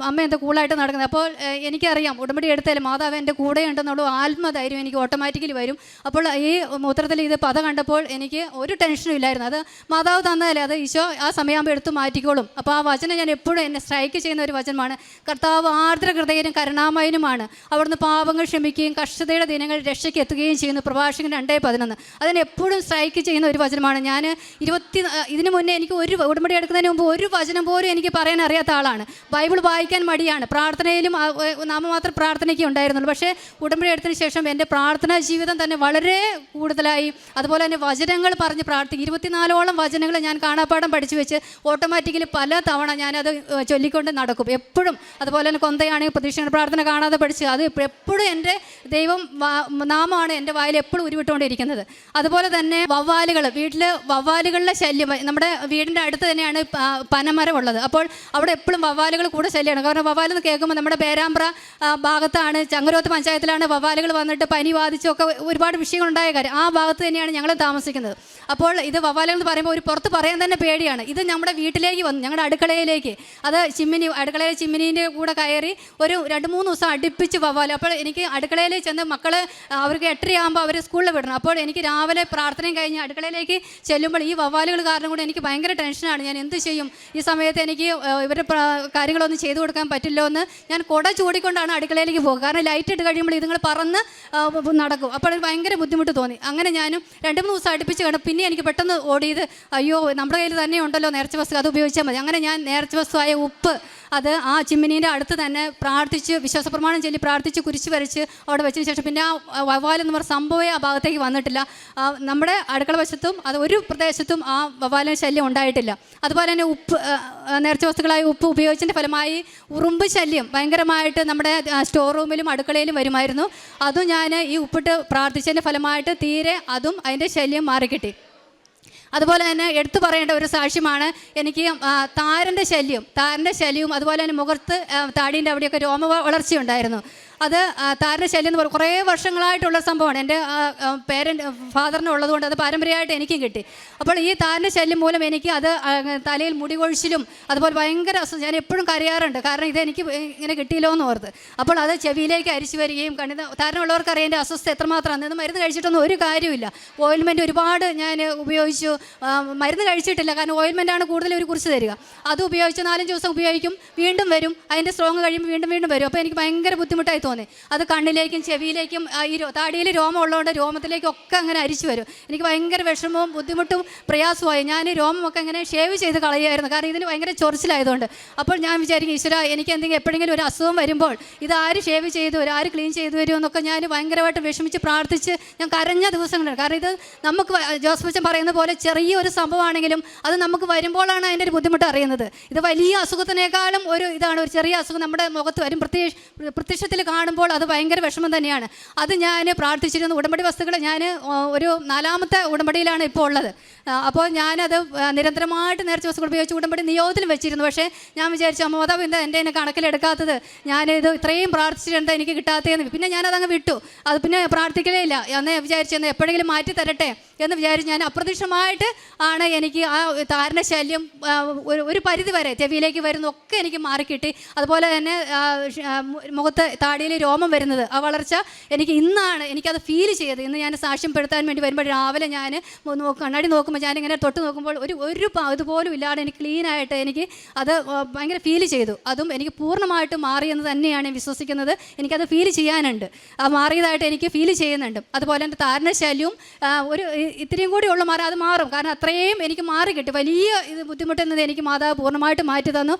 അമ്മ എന്താ കൂളായിട്ട് നടക്കുന്നത്. അപ്പോൾ എനിക്കറിയാം ഉടമ്പടി എടുത്താലും മാതാവ് എൻ്റെ കൂടെ ഉണ്ടെന്നുള്ള ആത്മധൈര്യം എനിക്ക് ഓട്ടോമാറ്റിക്കലി വരും. അപ്പോൾ ഈ മൂത്രത്തിൽ ഇത് പത കണ്ടപ്പോൾ എനിക്ക് ഒരു ടെൻഷനും ഇല്ലായിരുന്നു. അത് മാതാവ് തന്നാലേ അത് ഈശോ ആ സമയമാകുമ്പോൾ എടുത്ത് മാറ്റിക്കോളും. അപ്പോൾ ആ വചനം ഞാൻ എപ്പോഴും എന്നെ സ്ട്രൈക്ക് ചെയ്യുന്ന ഒരു വചനമാണ്. കർത്താവ് ആർദ്ര ഹൃദയനും കരുണാമയനുമാണ്, അവിടുന്ന് പാപങ്ങൾ ക്ഷമിക്കുകയും കഷ്ടതയുടെ ദിനങ്ങൾ രക്ഷയ്ക്ക് എത്തുകയും ചെയ്യുന്നു. പ്രഭാഷകൻ 2:11. അതിനെപ്പോഴും സ്ട്രൈക്ക് ചെയ്യുന്ന ഒരു വചനമാണ്. ഞാൻ ഇതിനു മുന്നേ എനിക്ക് ഒരു ഉടമ്പടി എടുക്കുന്നതിന് മുമ്പ് ഒരു വചനം പോലും എനിക്ക് പറയാൻ അറിയാത്ത ആളാണ്. ബൈബിൾ വായിക്കാൻ മടിയാണ്. പ്രാർത്ഥനയിലും നാമമാത്ര പ്രാർത്ഥനയ്ക്ക് ഉണ്ടായിരുന്നുള്ളൂ. പക്ഷേ ഉടമ്പടി എടുത്തതിന് ശേഷം എൻ്റെ പ്രാർത്ഥനാ ജീവിതം തന്നെ വളരെ കൂടുതലായി. അതുപോലെ തന്നെ വചനങ്ങൾ പറഞ്ഞ് പ്രാർത്ഥിക്കും. 24ഓളം വചനങ്ങൾ ഞാൻ കാണാപ്പാഠം പഠിച്ചു വെച്ച് ഓട്ടോമാറ്റിക്കലി പല തവണ ഞാനത് ചൊല്ലിക്കൊണ്ട് നടക്കും എപ്പോഴും. അതുപോലെ തന്നെ കൊന്തയാണെങ്കിൽ പ്രതീക്ഷ പ്രാർത്ഥന കാണാതെ പഠിച്ച് അത് എപ്പോഴും എൻ്റെ ദൈവം നാമമാണ് എൻ്റെ വായിൽ എപ്പോഴും ഉരുവിട്ടുകൊണ്ടിരിക്കുന്നത്. അതുപോലെ തന്നെ വവ്വാലുകൾ, വീട്ടിൽ വവ്വാലുകളുടെ ശല്യം. നമ്മുടെ വീടിൻ്റെ അടുത്ത് തന്നെയാണ് പനമരം ഉള്ളത്. അപ്പോൾ അവിടെ എപ്പോഴും വവ്വാലുകൾ കൂടെ ശല്യമാണ്. കാരണം വവ്വാലെന്ന് കേൾക്കുമ്പോൾ നമ്മുടെ പേരാമ്പ്ര ഭാഗത്താണ്, ചങ്ങരോത്ത് പഞ്ചായത്തിലാണ് വവ്വാലുകൾ വന്നിട്ട് പനി ബാധിച്ചൊക്കെ ഒരുപാട് വിഷയങ്ങളുണ്ടായ കാര്യം. ആ ഭാഗത്ത് തന്നെയാണ് ഞങ്ങൾ താമസിക്കുന്നത്. അപ്പോൾ ഇത് വവ്വാലുകൾ എന്ന് പറയുമ്പോൾ ഒരു പുറത്ത് പറയാൻ തന്നെ പേടിയാണ്. ഇത് നമ്മുടെ വീട്ടിലേക്ക് വന്നു, ഞങ്ങളുടെ അടുക്കളയിലേക്ക്. അത് അടുക്കളയിലെ ചിമ്മിനീൻ്റെ കൂടെ കയറി ഒരു 2-3 ദിവസം അടുപ്പിച്ച് വവ്വാല്. അപ്പോൾ എനിക്ക് അടുക്കളയിൽ ചെന്ന് മക്കൾ അവർക്ക് 8:30 അവർ സ്കൂളിൽ വിടണം. അപ്പോൾ എനിക്ക് രാവിലെ പ്രാർത്ഥനയും കഴിഞ്ഞ് അടുക്കളയിലേക്ക് ചെല്ലുമ്പോൾ ഈ വവ്വാലുകൾ കാരണം കൂടി എനിക്ക് ഭയങ്കര ടെൻഷനാണ്. ഞാൻ എന്ത് ചെയ്യും? ഈ സമയത്ത് എനിക്ക് ഇവരുടെ കാര്യങ്ങളൊന്നും ചെയ്തു കൊടുക്കാൻ പറ്റില്ലോ എന്ന് ഞാൻ കുട ചൂടിക്കൊണ്ടാണ് അടുക്കളയിലേക്ക് പോകുക. കാരണം ലൈറ്റ് ഇട്ട് കഴിയുമ്പോൾ ഇതുങ്ങൾ പറന്ന് നടക്കും. അപ്പോൾ അത് ഭയങ്കര ബുദ്ധിമുട്ട് തോന്നി. അങ്ങനെ ഞാനും 2-3 ദിവസം അടുപ്പിച്ച് കണ്ടു. പിന്നെ എനിക്ക് പെട്ടെന്ന് ഓടിയത്, അയ്യോ നമ്മുടെ കയ്യിൽ തന്നെ ഉണ്ടല്ലോ നേർച്ച വസ്തു, അത് ഉപയോഗിച്ചാൽ മതി. അങ്ങനെ ഞാൻ നേർച്ച വസ്തുവായ ഉപ്പ് അത് ആ ചിമ്മിനീൻ്റെ അടുത്ത് തന്നെ പ്രാർത്ഥിച്ച് വിശ്വാസപ്രമാണം ചൊല്ലി പ്രാർത്ഥിച്ച് കുരിശ് വരച്ച് അവിടെ വെച്ചതിന് ശേഷം പിന്നെ ആ വവ്വാലെന്ന് പറഞ്ഞ സംഭവമേ ആ ഭാഗത്തേക്ക് വന്നിട്ടില്ല. നമ്മുടെ അടുക്കള വശത്തും അത് ഒരു പ്രദേശത്തും ആ വവ്വാലിന് ശല്യം ഉണ്ടായിട്ടില്ല. അതുപോലെ തന്നെ ഉപ്പ്, നേർച്ച വസ്തുക്കളായ ഉപ്പ് ഉപയോഗിച്ചതിൻ്റെ ഫലമായി ഉറുമ്പ് ശല്യം ഭയങ്കരമായിട്ട് നമ്മുടെ സ്റ്റോർ റൂമിലും അടുക്കളയിലും വരുമായിരുന്നു. അതും ഞാൻ ഈ ഉപ്പിട്ട് പ്രാർത്ഥിച്ചതിൻ്റെ ഫലമായിട്ട് തീരെ അതും അതിൻ്റെ ശല്യം മാറിക്കിട്ടി. അതുപോലെ തന്നെ എടുത്തു പറയേണ്ട ഒരു സാക്ഷ്യമാണ് എനിക്ക് താരൻ്റെ ശല്യവും അതുപോലെ തന്നെ മുഖത്ത് താടീൻ്റെ അവിടെയൊക്കെ രോമ വളർച്ചയുണ്ടായിരുന്നു. അത് താരൻ്റെ ശല്യം എന്ന് പറയുന്നത് കുറേ വർഷങ്ങളായിട്ടുള്ള സംഭവമാണ്. എൻ്റെ ഫാദറിന് ഉള്ളതുകൊണ്ട് അത് പാരമ്പര്യമായിട്ട് എനിക്കും കിട്ടി. അപ്പോൾ ഈ താരൻ്റെ ശല്യം മൂലം എനിക്ക് അത് തലയിൽ മുടി കൊഴിച്ചിലും അതുപോലെ ഭയങ്കര ഞാൻ എപ്പോഴും കരയാറുണ്ട്. കാരണം ഇതെനിക്ക് ഇങ്ങനെ കിട്ടിയില്ലോ എന്ന് ഓർത്ത്. അപ്പോൾ അത് ചെവിയിലേക്ക് അരിച്ചു വരികയും താരനുള്ളവർക്കറിയാം എൻ്റെ അസ്വസ്ഥ എത്രമാത്രമാണ്. ഇത് മരുന്ന് കഴിച്ചിട്ടൊന്നും ഒരു കാര്യമില്ല. ഓയിൽമെൻറ്റ് ഒരുപാട് ഞാൻ ഉപയോഗിച്ചു. മരുന്ന് കഴിച്ചിട്ടില്ല, കാരണം ഓയിൽമെൻറ്റാണ് കൂടുതൽ ഒരു കുറിച്ച് തരിക. അത് ഉപയോഗിച്ച് 4-5 ദിവസം ഉപയോഗിക്കും, വീണ്ടും വരും. അതിൻ്റെ സ്ട്രോങ് കഴിയുമ്പോൾ വീണ്ടും വരും. അപ്പോൾ എനിക്ക് ഭയങ്കര ബുദ്ധിമുട്ടായി തോന്നി. അത് കണ്ണിലേക്കും ചെവിയിലേക്കും ഈ താടിയിൽ രോമം ഉള്ളതുകൊണ്ട് രോമത്തിലേക്കൊക്കെ അങ്ങനെ അരിച്ചു വരും. എനിക്ക് ഭയങ്കര വിഷമവും ബുദ്ധിമുട്ടും പ്രയാസമായി. ഞാൻ രോമമൊക്കെ ഇങ്ങനെ ഷേവ് ചെയ്ത് കളയുമായിരുന്നു, കാരണം ഇതിന് ഭയങ്കര ചൊറിച്ചിലായതുകൊണ്ട്. അപ്പോൾ ഞാൻ വിചാരിക്കും, ഈശ്വര എനിക്ക് എപ്പോഴെങ്കിലും ഒരു അസുഖം വരുമ്പോൾ ഇത് ആര് ഷേവ് ചെയ്തു വരും, ആര് ക്ലീൻ ചെയ്തു വരും എന്നൊക്കെ ഞാൻ ഭയങ്കരമായിട്ട് വിഷമിച്ച് പ്രാർത്ഥിച്ച് ഞാൻ കരഞ്ഞ ദിവസങ്ങളുണ്ട്. കാരണം ഇത് നമുക്ക് ജോസഫ് അച്ഛൻ പറയുന്ന പോലെ ചെറിയൊരു സംഭവമാണെങ്കിലും അത് നമുക്ക് വരുമ്പോഴാണ് അതിൻ്റെ ഒരു ബുദ്ധിമുട്ട് അറിയുന്നത്. ഇത് വലിയ അസുഖത്തിനേക്കാളും ഒരു ഇതാണ്. ഒരു ചെറിയ അസുഖം നമ്മുടെ മുഖത്ത് വരും, പ്രത്യക്ഷത്തിൽ കാണുമ്പോൾ അത് ഭയങ്കര വിഷമം തന്നെയാണ്. അത് ഞാൻ പ്രാർത്ഥിച്ചിരുന്നു. ഉടമ്പടി വസ്തുക്കൾ ഞാൻ ഒരു 4ാമത്തെ ഉടമ്പടിയിലാണ് ഇപ്പോൾ ഉള്ളത്. അപ്പോൾ ഞാനത് നിരന്തരമായിട്ട് നേർച്ച വസ്തുക്കൾ ഉപയോഗിച്ച് ഉടമ്പടി നിയോഗത്തിൽ വെച്ചിരുന്നു. പക്ഷേ ഞാൻ വിചാരിച്ചു, മാതാവ് എന്താ എന്നെ കണക്കിലെടുക്കാത്തത്, ഞാനിത് ഇത്രയും പ്രാർത്ഥിച്ചിട്ട് എനിക്ക് കിട്ടാത്തതെന്ന്. പിന്നെ ഞാനതങ്ങ് വിട്ടു. അത് പിന്നെ പ്രാർത്ഥിക്കലേ ഇല്ല. അന്ന് വിചാരിച്ചെന്ന് എപ്പോഴെങ്കിലും മാറ്റി തരട്ടെ എന്ന് വിചാരിച്ച് ഞാൻ അപ്രതീക്ഷിതമായിട്ട് ആണ് എനിക്ക് ആ താരൻ്റെ ശല്യം ഒരു പരിധി വരെ ചെവിയിലേക്ക് വരുന്നതൊക്കെ എനിക്ക് മാറിക്കിട്ടി. അതുപോലെ തന്നെ മുഖത്ത് താടിയിൽ രോമം വരുന്നത്, ആ വളർച്ച എനിക്ക് ഇന്നാണ് എനിക്കത് ഫീൽ ചെയ്തത്. ഇന്ന് ഞാൻ സാക്ഷ്യപ്പെടുത്താൻ വേണ്ടി വരുമ്പോൾ രാവിലെ ഞാൻ കണ്ണാടി നോക്കുമ്പോൾ ഞാനിങ്ങനെ തൊട്ട് നോക്കുമ്പോൾ ഒരു ഇതുപോലും ഇല്ലാതെ എനിക്ക് ക്ലീനായിട്ട് എനിക്ക് അത് ഭയങ്കര ഫീൽ ചെയ്തു. അതും എനിക്ക് പൂർണ്ണമായിട്ട് മാറിയെന്ന് തന്നെയാണ് വിശ്വസിക്കുന്നത്. എനിക്കത് ഫീൽ ചെയ്യാനുണ്ട്, മാറിയതായിട്ട് എനിക്ക് ഫീൽ ചെയ്യുന്നുണ്ട്. അതുപോലെ തന്നെ താരൻ്റെ ശല്യവും ഒരു ഇത്രയും കൂടി ഉള്ള അത് മാറും. കാരണം അത്രയും എനിക്ക് മാറി കിട്ടി. വലിയ ഇത് ബുദ്ധിമുട്ടുന്നത് എനിക്ക് മാതാവ് പൂർണ്ണമായിട്ട് മാറ്റി തന്നു.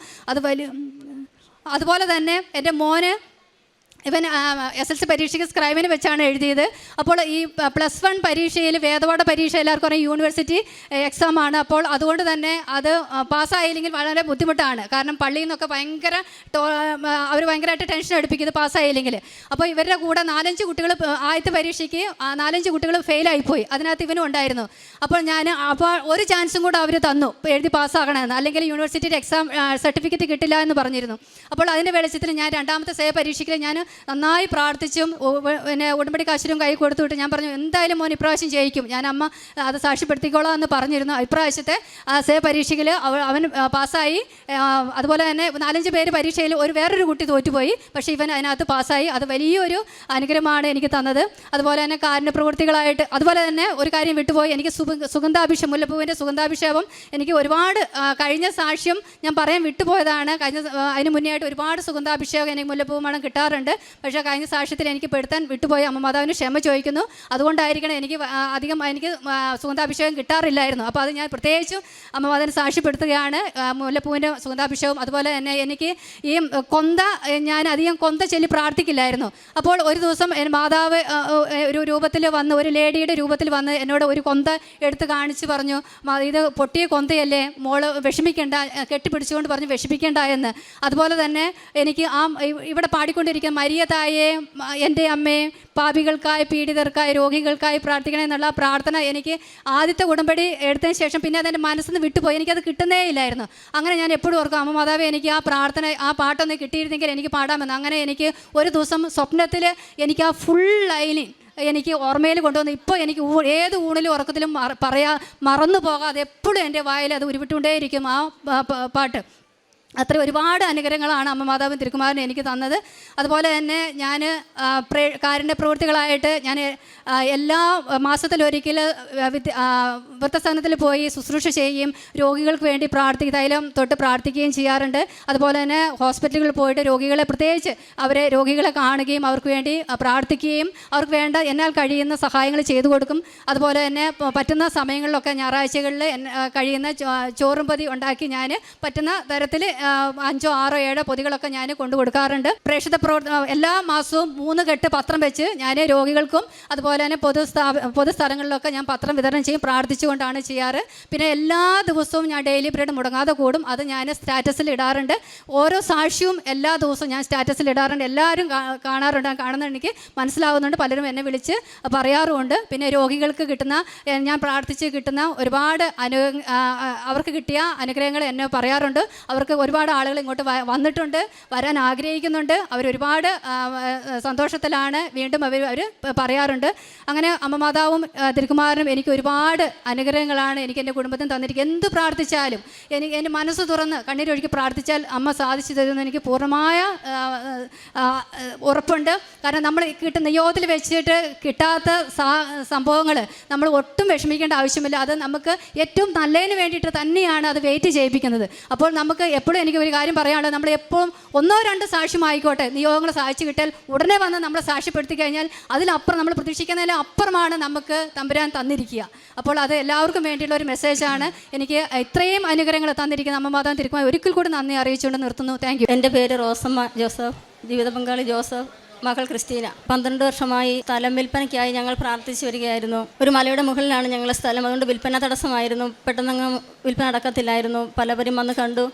അതുപോലെ തന്നെ എൻ്റെ മോന് ഇവൻ SLC പരീക്ഷയ്ക്ക് സ്ക്രൈബിന് വെച്ചാണ് എഴുതിയത്. അപ്പോൾ ഈ +1 പരീക്ഷയിൽ വേദപാഠ പരീക്ഷ എല്ലാവർക്കും അറിയാം, യൂണിവേഴ്സിറ്റി എക്സാമാണ്. അപ്പോൾ അതുകൊണ്ട് തന്നെ അത് പാസ്സായില്ലെങ്കിൽ വളരെ ബുദ്ധിമുട്ടാണ്. കാരണം പള്ളിയിൽ നിന്നൊക്കെ അവർ ഭയങ്കരമായിട്ട് ടെൻഷൻ എടുപ്പിക്കും ഇത് പാസ്സായില്ലെങ്കിൽ. അപ്പോൾ ഇവരുടെ കൂടെ 4-5 കുട്ടികൾ ആദ്യത്തെ പരീക്ഷയ്ക്ക് 4-5 കുട്ടികൾ ഫെയിലായിപ്പോയി. അതിനകത്ത് ഇവനും ഉണ്ടായിരുന്നു. അപ്പോൾ ഒരു ചാൻസും കൂടെ അവർ തന്നു എഴുതി പാസ്സാകണമെന്ന്, അല്ലെങ്കിൽ യൂണിവേഴ്സിറ്റിയുടെ എക്സാം സർട്ടിഫിക്കറ്റ് കിട്ടില്ല എന്ന് പറഞ്ഞിരുന്നു. അപ്പോൾ അതിൻ്റെ വെളിച്ചത്തിൽ ഞാൻ 2ാമത്തെ പരീക്ഷയ്ക്ക് ഞാൻ നന്നായി പ്രാർത്ഥിച്ചും പിന്നെ ഉടമ്പടി കാശിലും കൈ കൊടുത്തുവിട്ട് ഞാൻ പറഞ്ഞു എന്തായാലും മോൻ ഇപ്രാവശ്യം ജയിക്കും, ഞാൻ അമ്മ അത് സാക്ഷ്യപ്പെടുത്തിക്കോളാം എന്ന് പറഞ്ഞിരുന്നു. ഇപ്രാവശ്യത്തെ സേ പരീക്ഷയിൽ അവൻ പാസ്സായി. അതുപോലെ തന്നെ 4-5 പേര് പരീക്ഷയിൽ വേറൊരു കുട്ടി തോറ്റുപോയി, പക്ഷേ ഇവൻ അതിനകത്ത് പാസ്സായി. അത് വലിയൊരു അനുഗ്രഹമാണ് എനിക്ക് തന്നത്. അതുപോലെ തന്നെ കാരുണ്യ പ്രവൃത്തികളായിട്ട് അതുപോലെ തന്നെ ഒരു കാര്യം വിട്ടുപോയി, എനിക്ക് സുഗന്ധാഭിഷേകം, മുല്ലപ്പൂവിൻ്റെ സുഗന്ധാഭിഷേകം എനിക്ക് ഒരുപാട് കഴിഞ്ഞ സാക്ഷ്യം ഞാൻ പറയാൻ വിട്ടുപോയതാണ്. അതിന് മുന്നേ ആയിട്ട് ഒരുപാട് സുഗന്ധാഭിഷേകം എനിക്ക് മുല്ലപ്പൂ മണം കിട്ടാറുണ്ട്. പക്ഷേ കഴിഞ്ഞ സാക്ഷ്യത്തിൽ എനിക്ക് പെടുത്താൻ വിട്ടുപോയി. അമ്മ മാതാവിന് ക്ഷമ ചോദിക്കുന്നു. അതുകൊണ്ടായിരിക്കണം എനിക്ക് സുഗന്ധാഭിഷേകം കിട്ടാറില്ലായിരുന്നു. അപ്പോൾ അത് ഞാൻ പ്രത്യേകിച്ചും അമ്മ മാതാവിന് സാക്ഷ്യപ്പെടുത്തുകയാണ്. മുല്ലപ്പൂവിൻ്റെ സുഗന്ധാഭിഷേകം. അതുപോലെ തന്നെ എനിക്ക് ഈ ഞാൻ അധികം കൊന്ത ചൊല്ലി പ്രാർത്ഥിക്കില്ലായിരുന്നു. അപ്പോൾ ഒരു ദിവസം മാതാവ് ഒരു രൂപത്തിൽ വന്ന്, ഒരു ലേഡിയുടെ രൂപത്തിൽ വന്ന് എന്നോട് ഒരു കൊന്ത എടുത്ത് കാണിച്ച് പറഞ്ഞു, ഇത് പൊട്ടിയ കൊന്തയല്ലേ, മോള് വിഷമിക്കേണ്ട, കെട്ടിപ്പിടിച്ചുകൊണ്ട് പറഞ്ഞു വിഷമിക്കേണ്ട എന്ന്. അതുപോലെ തന്നെ എനിക്ക് ഇവിടെ പാടിക്കൊണ്ടിരിക്കുന്ന മരിയ തായേ എൻ്റെ അമ്മയെ പാപികൾക്കായി പീഡിതർക്കായി രോഗികൾക്കായി പ്രാർത്ഥിക്കണേ എന്നുള്ള പ്രാർത്ഥന എനിക്ക് ആദ്യത്തെ ഉടമ്പടി എടുത്തതിന് ശേഷം പിന്നെ അതെൻ്റെ മനസ്സിൽ നിന്ന് വിട്ടുപോയി. എനിക്കത് കിട്ടുന്നേ ഇല്ലായിരുന്നു. അങ്ങനെ ഞാൻ എപ്പോഴും ഓർക്കും, അമ്മ മാതാവേ എനിക്ക് ആ പ്രാർത്ഥന, ആ പാട്ടൊന്ന് കിട്ടിയിരുന്നെങ്കിൽ എനിക്ക് പാടാമെന്ന്. അങ്ങനെ എനിക്ക് ഒരു ദിവസം സ്വപ്നത്തിൽ എനിക്ക് ആ ഫുൾ ലൈനിൽ എനിക്ക് ഓർമ്മയിൽ കൊണ്ടുവന്ന് ഇപ്പോൾ എനിക്ക് ഏത് ഊണിലും ഉറക്കത്തിലും മറന്നു പോകാതെ എപ്പോഴും എൻ്റെ വായിൽ അത് ഉരുവിട്ടുകൊണ്ടേയിരിക്കും ആ പാട്ട്. അത്ര ഒരുപാട് അനുഗ്രഹങ്ങളാണ് അമ്മ മാതാവും തിരുക്കുമാരനും എനിക്ക് തന്നത്. അതുപോലെ തന്നെ ഞാൻ കാരുണ്യ പ്രവൃത്തികളായിട്ട് ഞാൻ എല്ലാ മാസത്തിലൊരിക്കൽ വൃദ്ധസദനത്തിൽ പോയി ശുശ്രൂഷ ചെയ്യുകയും രോഗികൾക്ക് വേണ്ടി തൈലം തൊട്ട് പ്രാർത്ഥിക്കുകയും ചെയ്യാറുണ്ട്. അതുപോലെ തന്നെ ഹോസ്പിറ്റലുകളിൽ പോയിട്ട് രോഗികളെ, പ്രത്യേകിച്ച് രോഗികളെ കാണുകയും അവർക്ക് വേണ്ടി പ്രാർത്ഥിക്കുകയും അവർക്ക് വേണ്ട എന്നാൽ കഴിയുന്ന സഹായങ്ങൾ ചെയ്തു കൊടുക്കും. അതുപോലെ തന്നെ പറ്റുന്ന സമയങ്ങളിലൊക്കെ ഞായറാഴ്ചകളിൽ കഴിയുന്ന ചോറും പൊതി ഉണ്ടാക്കി ഞാൻ പറ്റുന്ന തരത്തിൽ 5, 6, 7 പൊതികളൊക്കെ ഞാൻ കൊണ്ടു കൊടുക്കാറുണ്ട്. പ്രേക്ഷിത എല്ലാ മാസവും 3 കെട്ട് പത്രം വെച്ച് ഞാൻ രോഗികൾക്കും അതുപോലെ തന്നെ പൊതുസ്ഥലങ്ങളിലൊക്കെ ഞാൻ പത്രം വിതരണം ചെയ്യും. പ്രാർത്ഥിച്ചുകൊണ്ടാണ് ചെയ്യാറ്. പിന്നെ എല്ലാ ദിവസവും ഞാൻ ഡെയിലി ബ്രെഡ് മുടങ്ങാതെ കൂടും. അത് ഞാൻ സ്റ്റാറ്റസിൽ ഇടാറുണ്ട്. ഓരോ സാക്ഷ്യവും എല്ലാ ദിവസവും ഞാൻ സ്റ്റാറ്റസിൽ ഇടാറുണ്ട്. എല്ലാവരും കാണാറുണ്ട്. കാണുന്നത് എനിക്ക് മനസ്സിലാവുന്നുണ്ട്. പലരും എന്നെ വിളിച്ച് പറയാറുമുണ്ട്. പിന്നെ രോഗികൾക്ക് കിട്ടുന്ന, ഞാൻ പ്രാർത്ഥിച്ച് കിട്ടുന്ന ഒരുപാട് അവർക്ക് കിട്ടിയ അനുഗ്രഹങ്ങൾ എന്നെ പറയാറുണ്ട്. അവർക്ക് ഒരുപാട് ആളുകൾ ഇങ്ങോട്ട് വന്നിട്ടുണ്ട്, വരാൻ ആഗ്രഹിക്കുന്നുണ്ട്. അവരൊരുപാട് സന്തോഷത്തിലാണ്. വീണ്ടും അവർ പറയാറുണ്ട്. അങ്ങനെ അമ്മ മാതാവും തിരുക്കുമാരനും എനിക്ക് ഒരുപാട് അനുഗ്രഹങ്ങളാണ് എനിക്ക് എൻ്റെ കുടുംബത്തിന് തന്നിരിക്കുന്നത്. എന്ത് പ്രാർത്ഥിച്ചാലും എൻ്റെ മനസ്സ് തുറന്ന് കണ്ണീരൊഴുക്കി പ്രാർത്ഥിച്ചാൽ അമ്മ സാധിച്ചു തരുമെന്ന് എനിക്ക് പൂർണ്ണമായ ഉറപ്പുണ്ട്. കാരണം നമ്മൾ നെയ്യോത്തിൽ വെച്ചിട്ട് കിട്ടാത്ത സംഭവങ്ങൾ നമ്മൾ ഒട്ടും വിഷമിക്കേണ്ട ആവശ്യമില്ല. അത് നമുക്ക് ഏറ്റവും നല്ലതിന് വേണ്ടിയിട്ട് തന്നെയാണ് അത് വെയിറ്റ് ചെയ്യിപ്പിക്കുന്നത്. അപ്പോൾ നമുക്ക് എപ്പോഴും എനിക്ക് ഒരു കാര്യം പറയാനുള്ളത്, നമ്മൾ എപ്പോഴും 1-2 സാക്ഷ്യമായിക്കോട്ടെ നിയോഗങ്ങൾ സാധിച്ചു കിട്ടിയാൽ ഉടനെ വന്ന് നമ്മളെ സാക്ഷ്യപ്പെടുത്തി കഴിഞ്ഞാൽ അതിലപ്പുറം നമ്മൾ പ്രതീക്ഷിക്കുന്നതിലും അപ്പുറമാണ് നമുക്ക് തമ്പുരാൻ തന്നിരിക്കുക. അപ്പോൾ അത് എല്ലാവർക്കും വേണ്ടിയുള്ള ഒരു മെസ്സേജാണ്. എനിക്ക് ഇത്രയും അനുഗ്രഹങ്ങൾ തന്നിരിക്കുന്ന അമ്മ മാതാവിന് തിരുക്കുമായി ഒരിക്കൽ കൂടി നന്ദി അറിയിച്ചുകൊണ്ട് നിർത്തുന്നു. Thank you. എൻ്റെ പേര് റോസമ്മ ജോസഫ്, ജീവിത പങ്കാളി ജോസഫ്, മകൾ ക്രിസ്റ്റീന. 12 വർഷമായി സ്ഥലം വിൽപ്പനയ്ക്കായി ഞങ്ങൾ പ്രാർത്ഥിച്ചു വരികയായിരുന്നു. ഒരു മലയുടെ മുകളിലാണ് ഞങ്ങളുടെ സ്ഥലം. അതുകൊണ്ട് വിൽപ്പന തടസ്സമായിരുന്നു. പെട്ടെന്നങ്ങ് വിൽപ്പന നടക്കത്തില്ലായിരുന്നു. പലവരും വന്ന് കണ്ടു,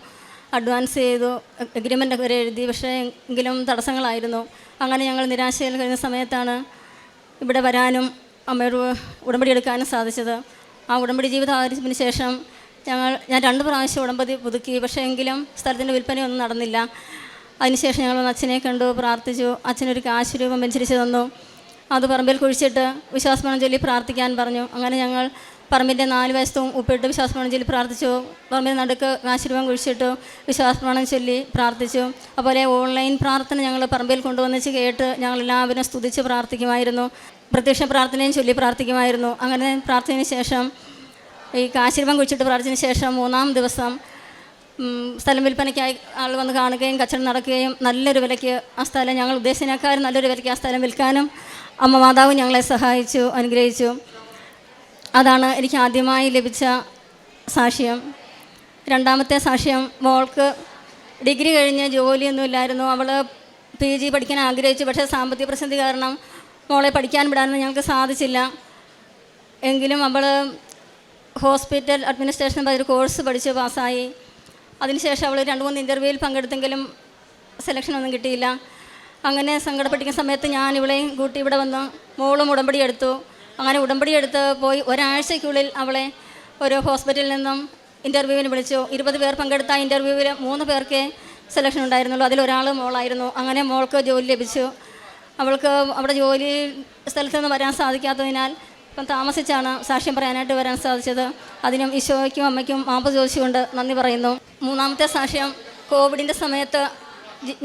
അഡ്വാൻസ് ചെയ്തു, എഗ്രിമെൻ്റ് വരെ എഴുതി. പക്ഷേ എങ്കിലും തടസ്സങ്ങളായിരുന്നു. അങ്ങനെ ഞങ്ങൾ നിരാശയിൽ കഴിഞ്ഞ സമയത്താണ് ഇവിടെ വരാനും അമ്മയോട് ഉടമ്പടി എടുക്കാനും സാധിച്ചത്. ആ ഉടമ്പടി ജീവിതം ആരംഭിച്ചതിന് ശേഷം ഞാൻ 2 പ്രാവശ്യം ഉടമ്പടി പുതുക്കി. പക്ഷേ എങ്കിലും സ്ഥലത്തിൻ്റെ വിൽപ്പനയൊന്നും നടന്നില്ല. അതിനുശേഷം ഞങ്ങൾ അച്ഛനെ കണ്ടു, പ്രാർത്ഥിച്ചു. അച്ഛനൊരു കാശ് രൂപം വെഞ്ചരിച്ച് തന്നു. അത് പറമ്പിൽ കുഴിച്ചിട്ട് വിശ്വാസപ്രമാണം ചൊല്ലി പ്രാർത്ഥിക്കാൻ പറഞ്ഞു. അങ്ങനെ ഞങ്ങൾ പറമ്പിൻ്റെ 4 വശത്തും ഉപ്പിട്ട് വിശ്വാസപ്രമാണം ചൊല്ലി പ്രാർത്ഥിച്ചു. പറമ്പിൽ നടുക്ക് കാശ് രൂപം കുഴിച്ചിട്ടു വിശ്വാസപ്രമാണം ചൊല്ലി പ്രാർത്ഥിച്ചു. അതുപോലെ ഓൺലൈൻ പ്രാർത്ഥന ഞങ്ങൾ പറമ്പിൽ കൊണ്ടുവന്നിച്ച് കേട്ട് ഞങ്ങളെല്ലാവരും സ്തുതിച്ച് പ്രാർത്ഥിക്കുമായിരുന്നു. പ്രത്യക്ഷ പ്രാർത്ഥനയും ചൊല്ലി പ്രാർത്ഥിക്കുമായിരുന്നു. അങ്ങനെ പ്രാർത്ഥനയ്ക്ക് ശേഷം ഈ കാശ് രൂപം കുഴിച്ചിട്ട് പ്രാർത്ഥിച്ചതിന് ശേഷം 3-ാം ദിവസം സ്ഥലം വിൽപ്പനയ്ക്കായി ആൾ വന്ന് കാണുകയും കച്ചവടം നടക്കുകയും നല്ലൊരു വിലയ്ക്ക് ആ സ്ഥലം, ഞങ്ങൾ ഉദ്ദേശിച്ചതിനേക്കാളും നല്ലൊരു വിലയ്ക്ക് ആ സ്ഥലം വിൽക്കാനും അമ്മ മാതാവ് ഞങ്ങളെ സഹായിച്ചു, അനുഗ്രഹിച്ചു. അതാണ് എനിക്ക് ആദ്യമായി ലഭിച്ച സാക്ഷ്യം. 2ാമത്തെ സാക്ഷ്യം, മോൾക്ക് ഡിഗ്രി കഴിഞ്ഞ് ജോലിയൊന്നുമില്ലായിരുന്നു. അവൾ PG പഠിക്കാൻ ആഗ്രഹിച്ചു. പക്ഷേ സാമ്പത്തിക പ്രതിസന്ധി കാരണം മോളെ പഠിക്കാൻ വിടാനൊന്നും ഞങ്ങൾക്ക് സാധിച്ചില്ല. എങ്കിലും അവൾ ഹോസ്പിറ്റൽ അഡ്മിനിസ്ട്രേഷൻ ഒരു കോഴ്സ് പഠിച്ച് പാസ്സായി. അതിനുശേഷം അവൾ 2-3 ഇൻ്റർവ്യൂവിൽ പങ്കെടുത്തെങ്കിലും സെലക്ഷനൊന്നും കിട്ടിയില്ല. അങ്ങനെ സങ്കടപ്പെട്ടിരിക്കുന്ന സമയത്ത് ഞാൻ ഇവളെയും കൂട്ടി ഇവിടെ വന്നു. മോളും ഉടമ്പടി എടുത്തു. അങ്ങനെ ഉടമ്പടി എടുത്ത് പോയി ഒരാഴ്ചയ്ക്കുള്ളിൽ അവളെ ഒരു ഹോസ്പിറ്റലിൽ നിന്നും ഇൻ്റർവ്യൂവിന് വിളിച്ചു. 20 പേർ പങ്കെടുത്ത ഇൻ്റർവ്യൂവിൽ 3 പേർക്കേ സെലക്ഷൻ ഉണ്ടായിരുന്നുള്ളൂ. അതിലൊരാൾ മോളായിരുന്നു. അങ്ങനെ മോൾക്ക് ജോലി ലഭിച്ചു. അവൾക്ക് അവിടെ ജോലി സ്ഥലത്ത് നിന്ന് വരാൻ സാധിക്കാത്തതിനാൽ ഇപ്പം താമസിച്ചാണ് സാക്ഷ്യം പറയാനായിട്ട് വരാൻ സാധിച്ചത്. അതിനും ഈശോയ്ക്കും അമ്മയ്ക്കും മാപ്പ് ചോദിച്ചുകൊണ്ട് നന്ദി പറയുന്നു. മൂന്നാമത്തെ സാക്ഷ്യം, കോവിഡിൻ്റെ സമയത്ത്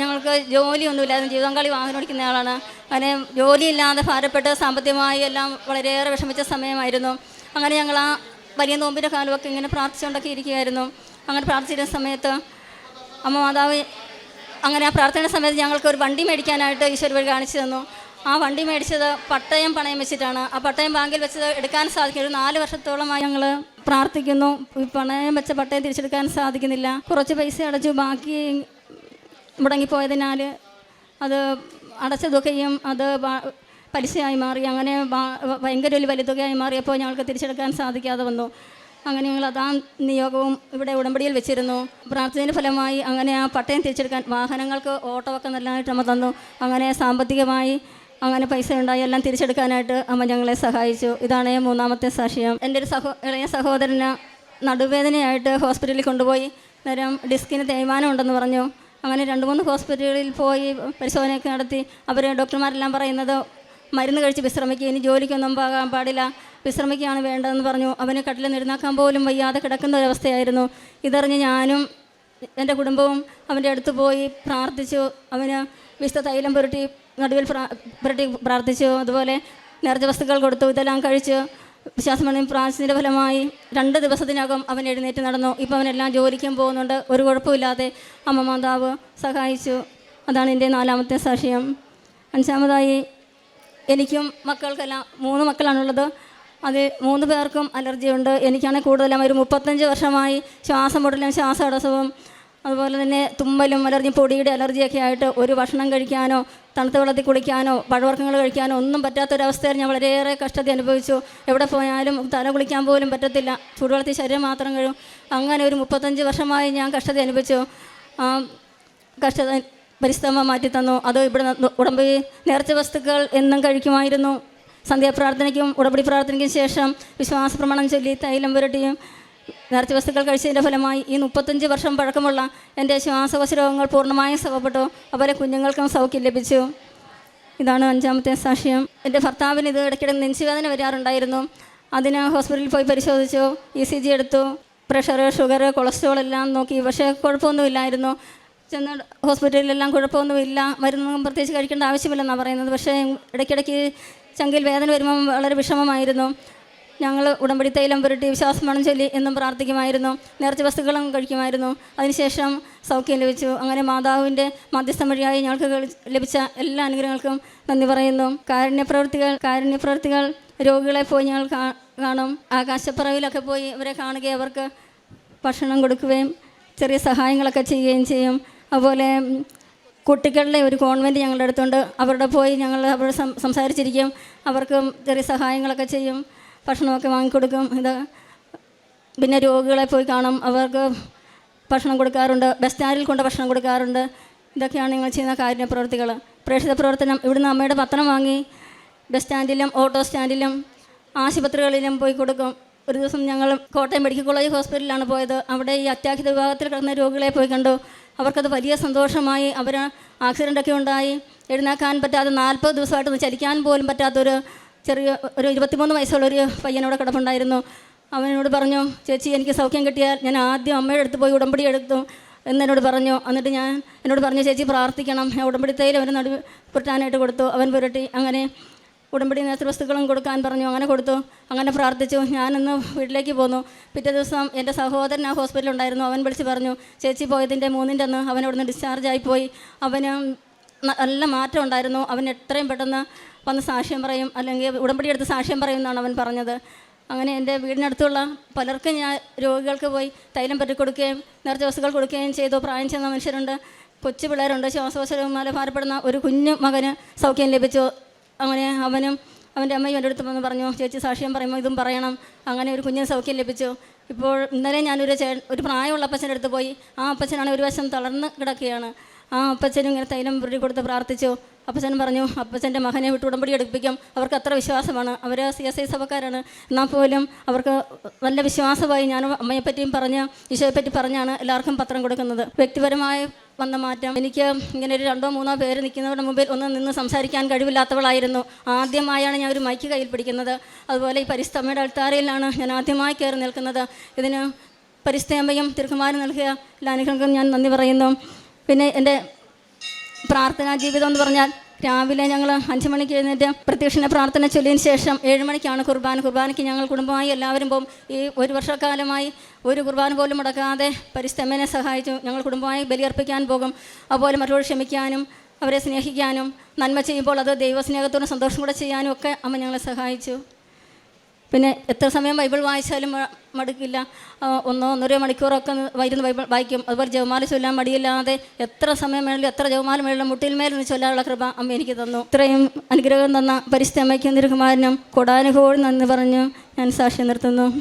ഞങ്ങൾക്ക് ജോലിയൊന്നുമില്ലായിരുന്നു. ജീവിതം വാഹനം ഓടിക്കുന്ന ആളാണ്. അങ്ങനെ ജോലിയില്ലാതെ ഭാരപ്പെട്ട് സാമ്പത്തികമായി എല്ലാം വളരെയേറെ വിഷമിച്ച സമയമായിരുന്നു. അങ്ങനെ ഞങ്ങൾ ആ വലിയ നോമ്പിൻ്റെ കാലമൊക്കെ ഇങ്ങനെ പ്രാർത്ഥിച്ചുകൊണ്ടൊക്കെ ഇരിക്കുകയായിരുന്നു. അങ്ങനെ പ്രാർത്ഥിച്ചിരുന്ന സമയത്ത് അമ്മ മാതാവ് അങ്ങനെ ആ പ്രാർത്ഥനയുടെ സമയത്ത് ഞങ്ങൾക്ക് ഒരു വണ്ടി മേടിക്കാനായിട്ട് ഈശ്വര വഴി കാണിച്ചു തന്നു. ആ വണ്ടി മേടിച്ചത് പട്ടയം പണയം വെച്ചിട്ടാണ്. ആ പട്ടയം ബാങ്കിൽ വെച്ചത് എടുക്കാൻ സാധിക്കും. ഒരു 4 വർഷത്തോളമായി ഞങ്ങൾ പ്രാർത്ഥിക്കുന്നു. ഈ പണയം വെച്ച പട്ടയം തിരിച്ചെടുക്കാൻ സാധിക്കുന്നില്ല. കുറച്ച് പൈസ അടച്ചു, ബാക്കി മുടങ്ങിപ്പോയതിനാൽ അത് അടച്ച തുകയും അത് പലിശയായി മാറി. അങ്ങനെ ഭയങ്കര ഒരു വലിയ തുകയായി മാറിയപ്പോൾ ഞങ്ങൾക്ക് തിരിച്ചെടുക്കാൻ സാധിക്കാതെ വന്നു. അങ്ങനെ ഞങ്ങൾ അതാ നിയോഗവും ഇവിടെ ഉടമ്പടിയിൽ വെച്ചിരുന്നു. പ്രാർത്ഥനയുടെ ഫലമായി അങ്ങനെ ആ പട്ടയം തിരിച്ചെടുക്കാൻ വാഹനങ്ങൾക്ക് ഓട്ടമൊക്കെ നല്ലതായിട്ട് അമ്മ തന്നു. അങ്ങനെ സാമ്പത്തികമായി അങ്ങനെ പൈസ ഉണ്ടായി എല്ലാം തിരിച്ചെടുക്കാനായിട്ട് അമ്മ ഞങ്ങളെ സഹായിച്ചു. ഇതാണ് മൂന്നാമത്തെ സാക്ഷ്യം. എൻ്റെ ഒരു ഇളയ സഹോദരന് നടുവേദനയായിട്ട് ഹോസ്പിറ്റലിൽ കൊണ്ടുപോയി. നേരം ഡിസ്കിന് തേയ്മാനം ഉണ്ടെന്ന് പറഞ്ഞു. അങ്ങനെ 2-3 ഹോസ്പിറ്റലുകളിൽ പോയി പരിശോധനയൊക്കെ നടത്തി. അവർ ഡോക്ടർമാരെല്ലാം പറയുന്നത് മരുന്ന് കഴിച്ച് വിശ്രമിക്കുക, ഇനി ജോലിക്കൊന്നും പോകാൻ പാടില്ല, വിശ്രമിക്കുകയാണ് വേണ്ടതെന്ന് പറഞ്ഞു. അവന് കട്ടിൽ നിരുന്നാക്കാൻ പോലും വയ്യാതെ കിടക്കുന്ന ഒരവസ്ഥയായിരുന്നു. ഇതറിഞ്ഞ് ഞാനും എൻ്റെ കുടുംബവും അവൻ്റെ അടുത്ത് പോയി പ്രാർത്ഥിച്ചു. അവന് വിശുദ്ധ തൈലം പുരട്ടി നടുവിൽ പുരട്ടി പ്രാർത്ഥിച്ചു. അതുപോലെ നേർച്ച വസ്തുക്കൾ കൊടുത്തു. ഇതെല്ലാം കഴിച്ച് വിശ്വാസമണിയും പ്രാർത്ഥനയുടെ ഫലമായി 2 ദിവസത്തിനകം അവൻ എഴുന്നേറ്റ് നടന്നു. ഇപ്പോൾ അവനെല്ലാം ജോലിക്കും പോകുന്നുണ്ട്. ഒരു കുഴപ്പമില്ലാതെ അമ്മ മാതാവ് സഹായിച്ചു. അതാണ് എൻ്റെ 4ാമത്തെ സാക്ഷ്യം. 5ാമതായി, എനിക്കും മക്കൾക്കെല്ലാം 3 മക്കളാണുള്ളത്. അത് 3 പേർക്കും അലർജിയുണ്ട്. എനിക്കാണെങ്കിൽ കൂടുതലും ഒരു 35 വർഷമായി ശ്വാസം മുട്ടലും ശ്വാസതടസ്സവും അതുപോലെ തന്നെ തുമ്മലും അലർജി, പൊടിയുടെ അലർജിയൊക്കെ ആയിട്ട് ഒരു ഭക്ഷണം കഴിക്കാനോ തണുത്ത വെള്ളത്തിൽ കുളിക്കാനോ പഴവർഗ്ഗങ്ങൾ കഴിക്കാനോ ഒന്നും പറ്റാത്തൊരവസ്ഥയിൽ ഞാൻ വളരെയേറെ കഷ്ടത അനുഭവിച്ചു. എവിടെ പോയാലും തല കുളിക്കാൻ പോലും പറ്റത്തില്ല. ചൂടുവെള്ളത്തിൽ ശരീരം മാത്രം കഴിയും. അങ്ങനെ ഒരു 35 വർഷമായി ഞാൻ കഷ്ടത അനുഭവിച്ചു. കഷ്ടത പരിശ്രമം മാറ്റി തന്നു. അത് ഇവിടെ ഉടമ്പടി നേർച്ച വസ്തുക്കൾ എന്നും കഴിക്കുമായിരുന്നു. സന്ധ്യാപ്രാർത്ഥനയ്ക്കും ഉടമ്പടി പ്രാർത്ഥനയ്ക്കും ശേഷം വിശ്വാസ പ്രമാണം ചൊല്ലി തൈലം പുരട്ടിയും നേർച്ച വസ്തുക്കൾ കഴിച്ചതിൻ്റെ ഫലമായി ഈ 35 വർഷം പഴക്കമുള്ള എൻ്റെ ശ്വാസകോശ രോഗങ്ങൾ പൂർണ്ണമായും സുഖപ്പെട്ടു. അതുപോലെ കുഞ്ഞുങ്ങൾക്കും സൗഖ്യം ലഭിച്ചു. ഇതാണ് 5ാമത്തെ സാക്ഷ്യം. എൻ്റെ ഭർത്താവിന് ഇത് ഇടയ്ക്കിടെ നെഞ്ചുവേദന വരാറുണ്ടായിരുന്നു. അതിന് ഹോസ്പിറ്റലിൽ പോയി പരിശോധിച്ചു. ECG എടുത്തു. പ്രഷർ, ഷുഗർ, കൊളസ്ട്രോൾ എല്ലാം നോക്കി. പക്ഷേ കുഴപ്പമൊന്നുമില്ലായിരുന്നു. ചെന്ന് ഹോസ്പിറ്റലിലെല്ലാം കുഴപ്പമൊന്നുമില്ല, മരുന്നൊന്നും പ്രത്യേകിച്ച് കഴിക്കേണ്ട ആവശ്യമില്ലെന്നാണ് പറയുന്നത്. പക്ഷേ ഇടയ്ക്കിടയ്ക്ക് ചങ്കിൽ വേദന വരുമ്പം വളരെ വിഷമമായിരുന്നു. ഞങ്ങൾ ഉടമ്പടി തൈലം പുരട്ടി വിശ്വാസമണം ചൊല്ലി എന്നും പ്രാർത്ഥിക്കുമായിരുന്നു. നേർച്ച വസ്തുക്കളും കഴിക്കുമായിരുന്നു. അതിനുശേഷം സൗഖ്യം ലഭിച്ചു. അങ്ങനെ മാതാവിൻ്റെ മധ്യസ്ഥം വഴിയായി ഞങ്ങൾക്ക് ലഭിച്ച എല്ലാ അനുഗ്രഹങ്ങൾക്കും നന്ദി പറയുന്നു. കാരുണ്യപ്രവൃത്തികൾ രോഗികളെ പോയി ഞങ്ങൾ കാണും. ആകാശപ്പറവിലൊക്കെ പോയി അവരെ കാണുകയും അവർക്ക് ഭക്ഷണം കൊടുക്കുകയും ചെറിയ സഹായങ്ങളൊക്കെ ചെയ്യുകയും ചെയ്യും. അതുപോലെ കുട്ടികളുടെ ഒരു കോൺവെൻറ്റ് ഞങ്ങളുടെ അടുത്തുണ്ട്. അവരുടെ പോയി ഞങ്ങൾ അവരോട് സംസാരിച്ചിരിക്കും. അവർക്ക് ചെറിയ സഹായങ്ങളൊക്കെ ചെയ്യും, ഭക്ഷണമൊക്കെ വാങ്ങിക്കൊടുക്കും. പിന്നെ രോഗികളെ പോയി കാണും, അവർക്ക് ഭക്ഷണം കൊടുക്കാറുണ്ട്. ബസ് സ്റ്റാൻഡിൽ കൊണ്ട് ഭക്ഷണം കൊടുക്കാറുണ്ട്. ഇതൊക്കെയാണ് ഞങ്ങൾ ചെയ്യുന്ന കാരുണ്യ പ്രവൃത്തികൾ. പ്രേക്ഷിത പ്രവർത്തനം, ഇവിടുന്ന് അമ്മയുടെ പത്രം വാങ്ങി ബസ് സ്റ്റാൻഡിലും ഓട്ടോ സ്റ്റാൻഡിലും ആശുപത്രികളിലും പോയി കൊടുക്കും. ഒരു ദിവസം ഞങ്ങൾ കോട്ടയം മെഡിക്കൽ കോളേജ് ഹോസ്പിറ്റലിലാണ് പോയത്. അവിടെ ഈ അത്യാഹിത വിഭാഗത്തിൽ കിടന്ന രോഗികളെ പോയി കണ്ടു. അവർക്കത് വലിയ സന്തോഷമായി. അവർ ആക്സിഡൻ്റൊക്കെ ഉണ്ടായി എഴുന്നേക്കാൻ പറ്റാതെ 40 ദിവസമായിട്ടൊന്ന് ചലിക്കാൻ പോലും പറ്റാത്തൊരു ഒരു 23 വയസ്സുള്ളൊരു പയ്യനോട് കിടപ്പുണ്ടായിരുന്നു. അവനോട് പറഞ്ഞു, ചേച്ചി എനിക്ക് സൗഖ്യം കിട്ടിയാൽ ഞാൻ ആദ്യം അമ്മയുടെ അടുത്ത് പോയി ഉടമ്പടി എടുത്തു എന്നോട് പറഞ്ഞു. എന്നിട്ട് എന്നോട് പറഞ്ഞു, ചേച്ചി പ്രാർത്ഥിക്കണം. ഉടമ്പടി തൈലം അവന് നടുവ് പുരട്ടാനായിട്ട് കൊടുത്തു. അവൻ പുരട്ടി. അങ്ങനെ ഉടമ്പടി നേർച്ച വസ്തുക്കളും കൊടുക്കാൻ പറഞ്ഞു. അങ്ങനെ കൊടുത്തു. അങ്ങനെ പ്രാർത്ഥിച്ചു. ഞാനിന്ന് വീട്ടിലേക്ക് പോന്നു. പിറ്റേ ദിവസം എൻ്റെ സഹോദരൻ ആ ഹോസ്പിറ്റലിൽ ഉണ്ടായിരുന്നു. അവൻ വിളിച്ച് പറഞ്ഞു, ചേച്ചി പോയതിൻ്റെ 3-ൻ്റെ അന്ന് അവൻ അവിടുന്ന് ഡിസ്ചാർജായിപ്പോയി. അവന് നല്ല മാറ്റം ഉണ്ടായിരുന്നു. അവൻ എത്രയും പെട്ടെന്ന് വന്ന് സാക്ഷ്യം പറയും, അല്ലെങ്കിൽ ഉടമ്പടി എടുത്ത് സാക്ഷ്യം പറയും എന്നാണ് അവൻ പറഞ്ഞത്. അങ്ങനെ എൻ്റെ വീടിനടുത്തുള്ള പലർക്കും ഞാൻ രോഗികൾക്ക് പോയി തൈലം പറ്റി കൊടുക്കുകയും നേർച്ച വസ്തുക്കൾ കൊടുക്കുകയും ചെയ്തു. പ്രായം ചെന്ന മനുഷ്യരുണ്ട്, കൊച്ചു പിള്ളേരുണ്ട്. ശ്വാസകോശ ഭാരപ്പെടുന്ന ഒരു കുഞ്ഞു മകന് സൗഖ്യം ലഭിച്ചു. അങ്ങനെ അവനും അവൻ്റെ അമ്മയും എൻ്റെ അടുത്ത് വന്ന് പറഞ്ഞു, ചേച്ചി സാക്ഷ്യം പറയുമ്പോൾ ഇതും പറയണം. അങ്ങനെ ഒരു കുഞ്ഞിന് സൗഖ്യം ലഭിച്ചു. ഇപ്പോൾ ഇന്നലെ ഞാനൊരു പ്രായമുള്ള അപ്പച്ചൻ്റെ അടുത്ത് പോയി. ആ അപ്പച്ചനാണ് ഒരു വശം തളർന്ന് കിടക്കുകയാണ്. ആ അപ്പച്ചനും ഇങ്ങനെ തൈലം പുരട്ടി കൊടുത്ത് പ്രാർത്ഥിച്ചു. അപ്പച്ചൻ പറഞ്ഞു അപ്പച്ചൻ്റെ മകനെ വിട്ട് ഉടമ്പടി എടുപ്പിക്കും. അവർക്ക് അത്ര വിശ്വാസമാണ്. അവർ CSI സഭക്കാരാണ്. എന്നാൽ പോലും അവർക്ക് നല്ല വിശ്വാസമായി ഞാനും അമ്മയെപ്പറ്റിയും പറഞ്ഞ് ഈശോയെപ്പറ്റി പറഞ്ഞാണ് എല്ലാവർക്കും പത്രം കൊടുക്കുന്നത്. വ്യക്തിപരമായി വന്ന മാറ്റം, എനിക്ക് ഇങ്ങനെ ഒരു 2-3 പേര് നിൽക്കുന്നവരുടെ മുമ്പിൽ ഒന്ന് നിന്ന് സംസാരിക്കാൻ കഴിവില്ലാത്തവളായിരുന്നു. ആദ്യമായാണ് ഞാൻ ഒരു മൈക്ക് കയ്യിൽ പിടിക്കുന്നത്. അതുപോലെ ഈ പരിസ്ഥമ്മയുടെ അൾത്താരയിലാണ് ഞാൻ ആദ്യമായി കയറി നിൽക്കുന്നത്. ഇതിന് പരിസ്ഥയമ്മയും തിരുക്കുമാരും നൽകിയ എല്ലാ അനുഗ്രഹങ്ങൾക്കും ഞാൻ നന്ദി പറയുന്നു. പിന്നെ എൻ്റെ പ്രാർത്ഥനാ ജീവിതം എന്ന് പറഞ്ഞാൽ രാവിലെ ഞങ്ങൾ 5 മണിക്ക് എഴുന്നേറ്റ് പ്രത്യക്ഷണ പ്രാർത്ഥന ചൊല്ലിയതിന് ശേഷം 7 മണിക്കാണ് കുർബാനയ്ക്ക് ഞങ്ങൾ കുടുംബമായി എല്ലാവരും പോകും. ഈ 1 വർഷക്കാലമായി ഒരു കുർബാന പോലും മുടക്കാതെ പരിസ്ഥമ്മനെ സഹായിച്ചു. ഞങ്ങൾ കുടുംബമായി ബലിയർപ്പിക്കാൻ പോകും. അതുപോലെ മറ്റോട് ക്ഷമിക്കാനും അവരെ സ്നേഹിക്കാനും നന്മ ചെയ്യുമ്പോൾ അത് ദൈവസ്നേഹത്തോടും സന്തോഷം കൂടെ ചെയ്യാനും ഒക്കെ അമ്മ ഞങ്ങളെ സഹായിച്ചു. പിന്നെ എത്ര സമയം ബൈബിൾ വായിച്ചാലും മടുക്കില്ല. 1-1.5 മണിക്കൂറൊക്കെ ഇരുന്ന് ബൈബിൾ വായിക്കും. അതുപോലെ ജപമാല ചൊല്ലാൻ മടിയില്ലാതെ എത്ര സമയം വേണമെങ്കിലും എത്ര ജപമാല വേണമെങ്കിലും മുട്ടിൽ നിന്ന് ചൊല്ലാനുള്ള കൃപ അമ്മ എനിക്ക് തന്നു. ഇത്രയും അനുഗ്രഹം തന്ന പരിസ്ഥിതി അമ്മയ്ക്കും തിരുകുമാരനും കൊടാനുഭവം നന്ദി പറഞ്ഞു ഞാൻ സാക്ഷ്യം നിർത്തുന്നു.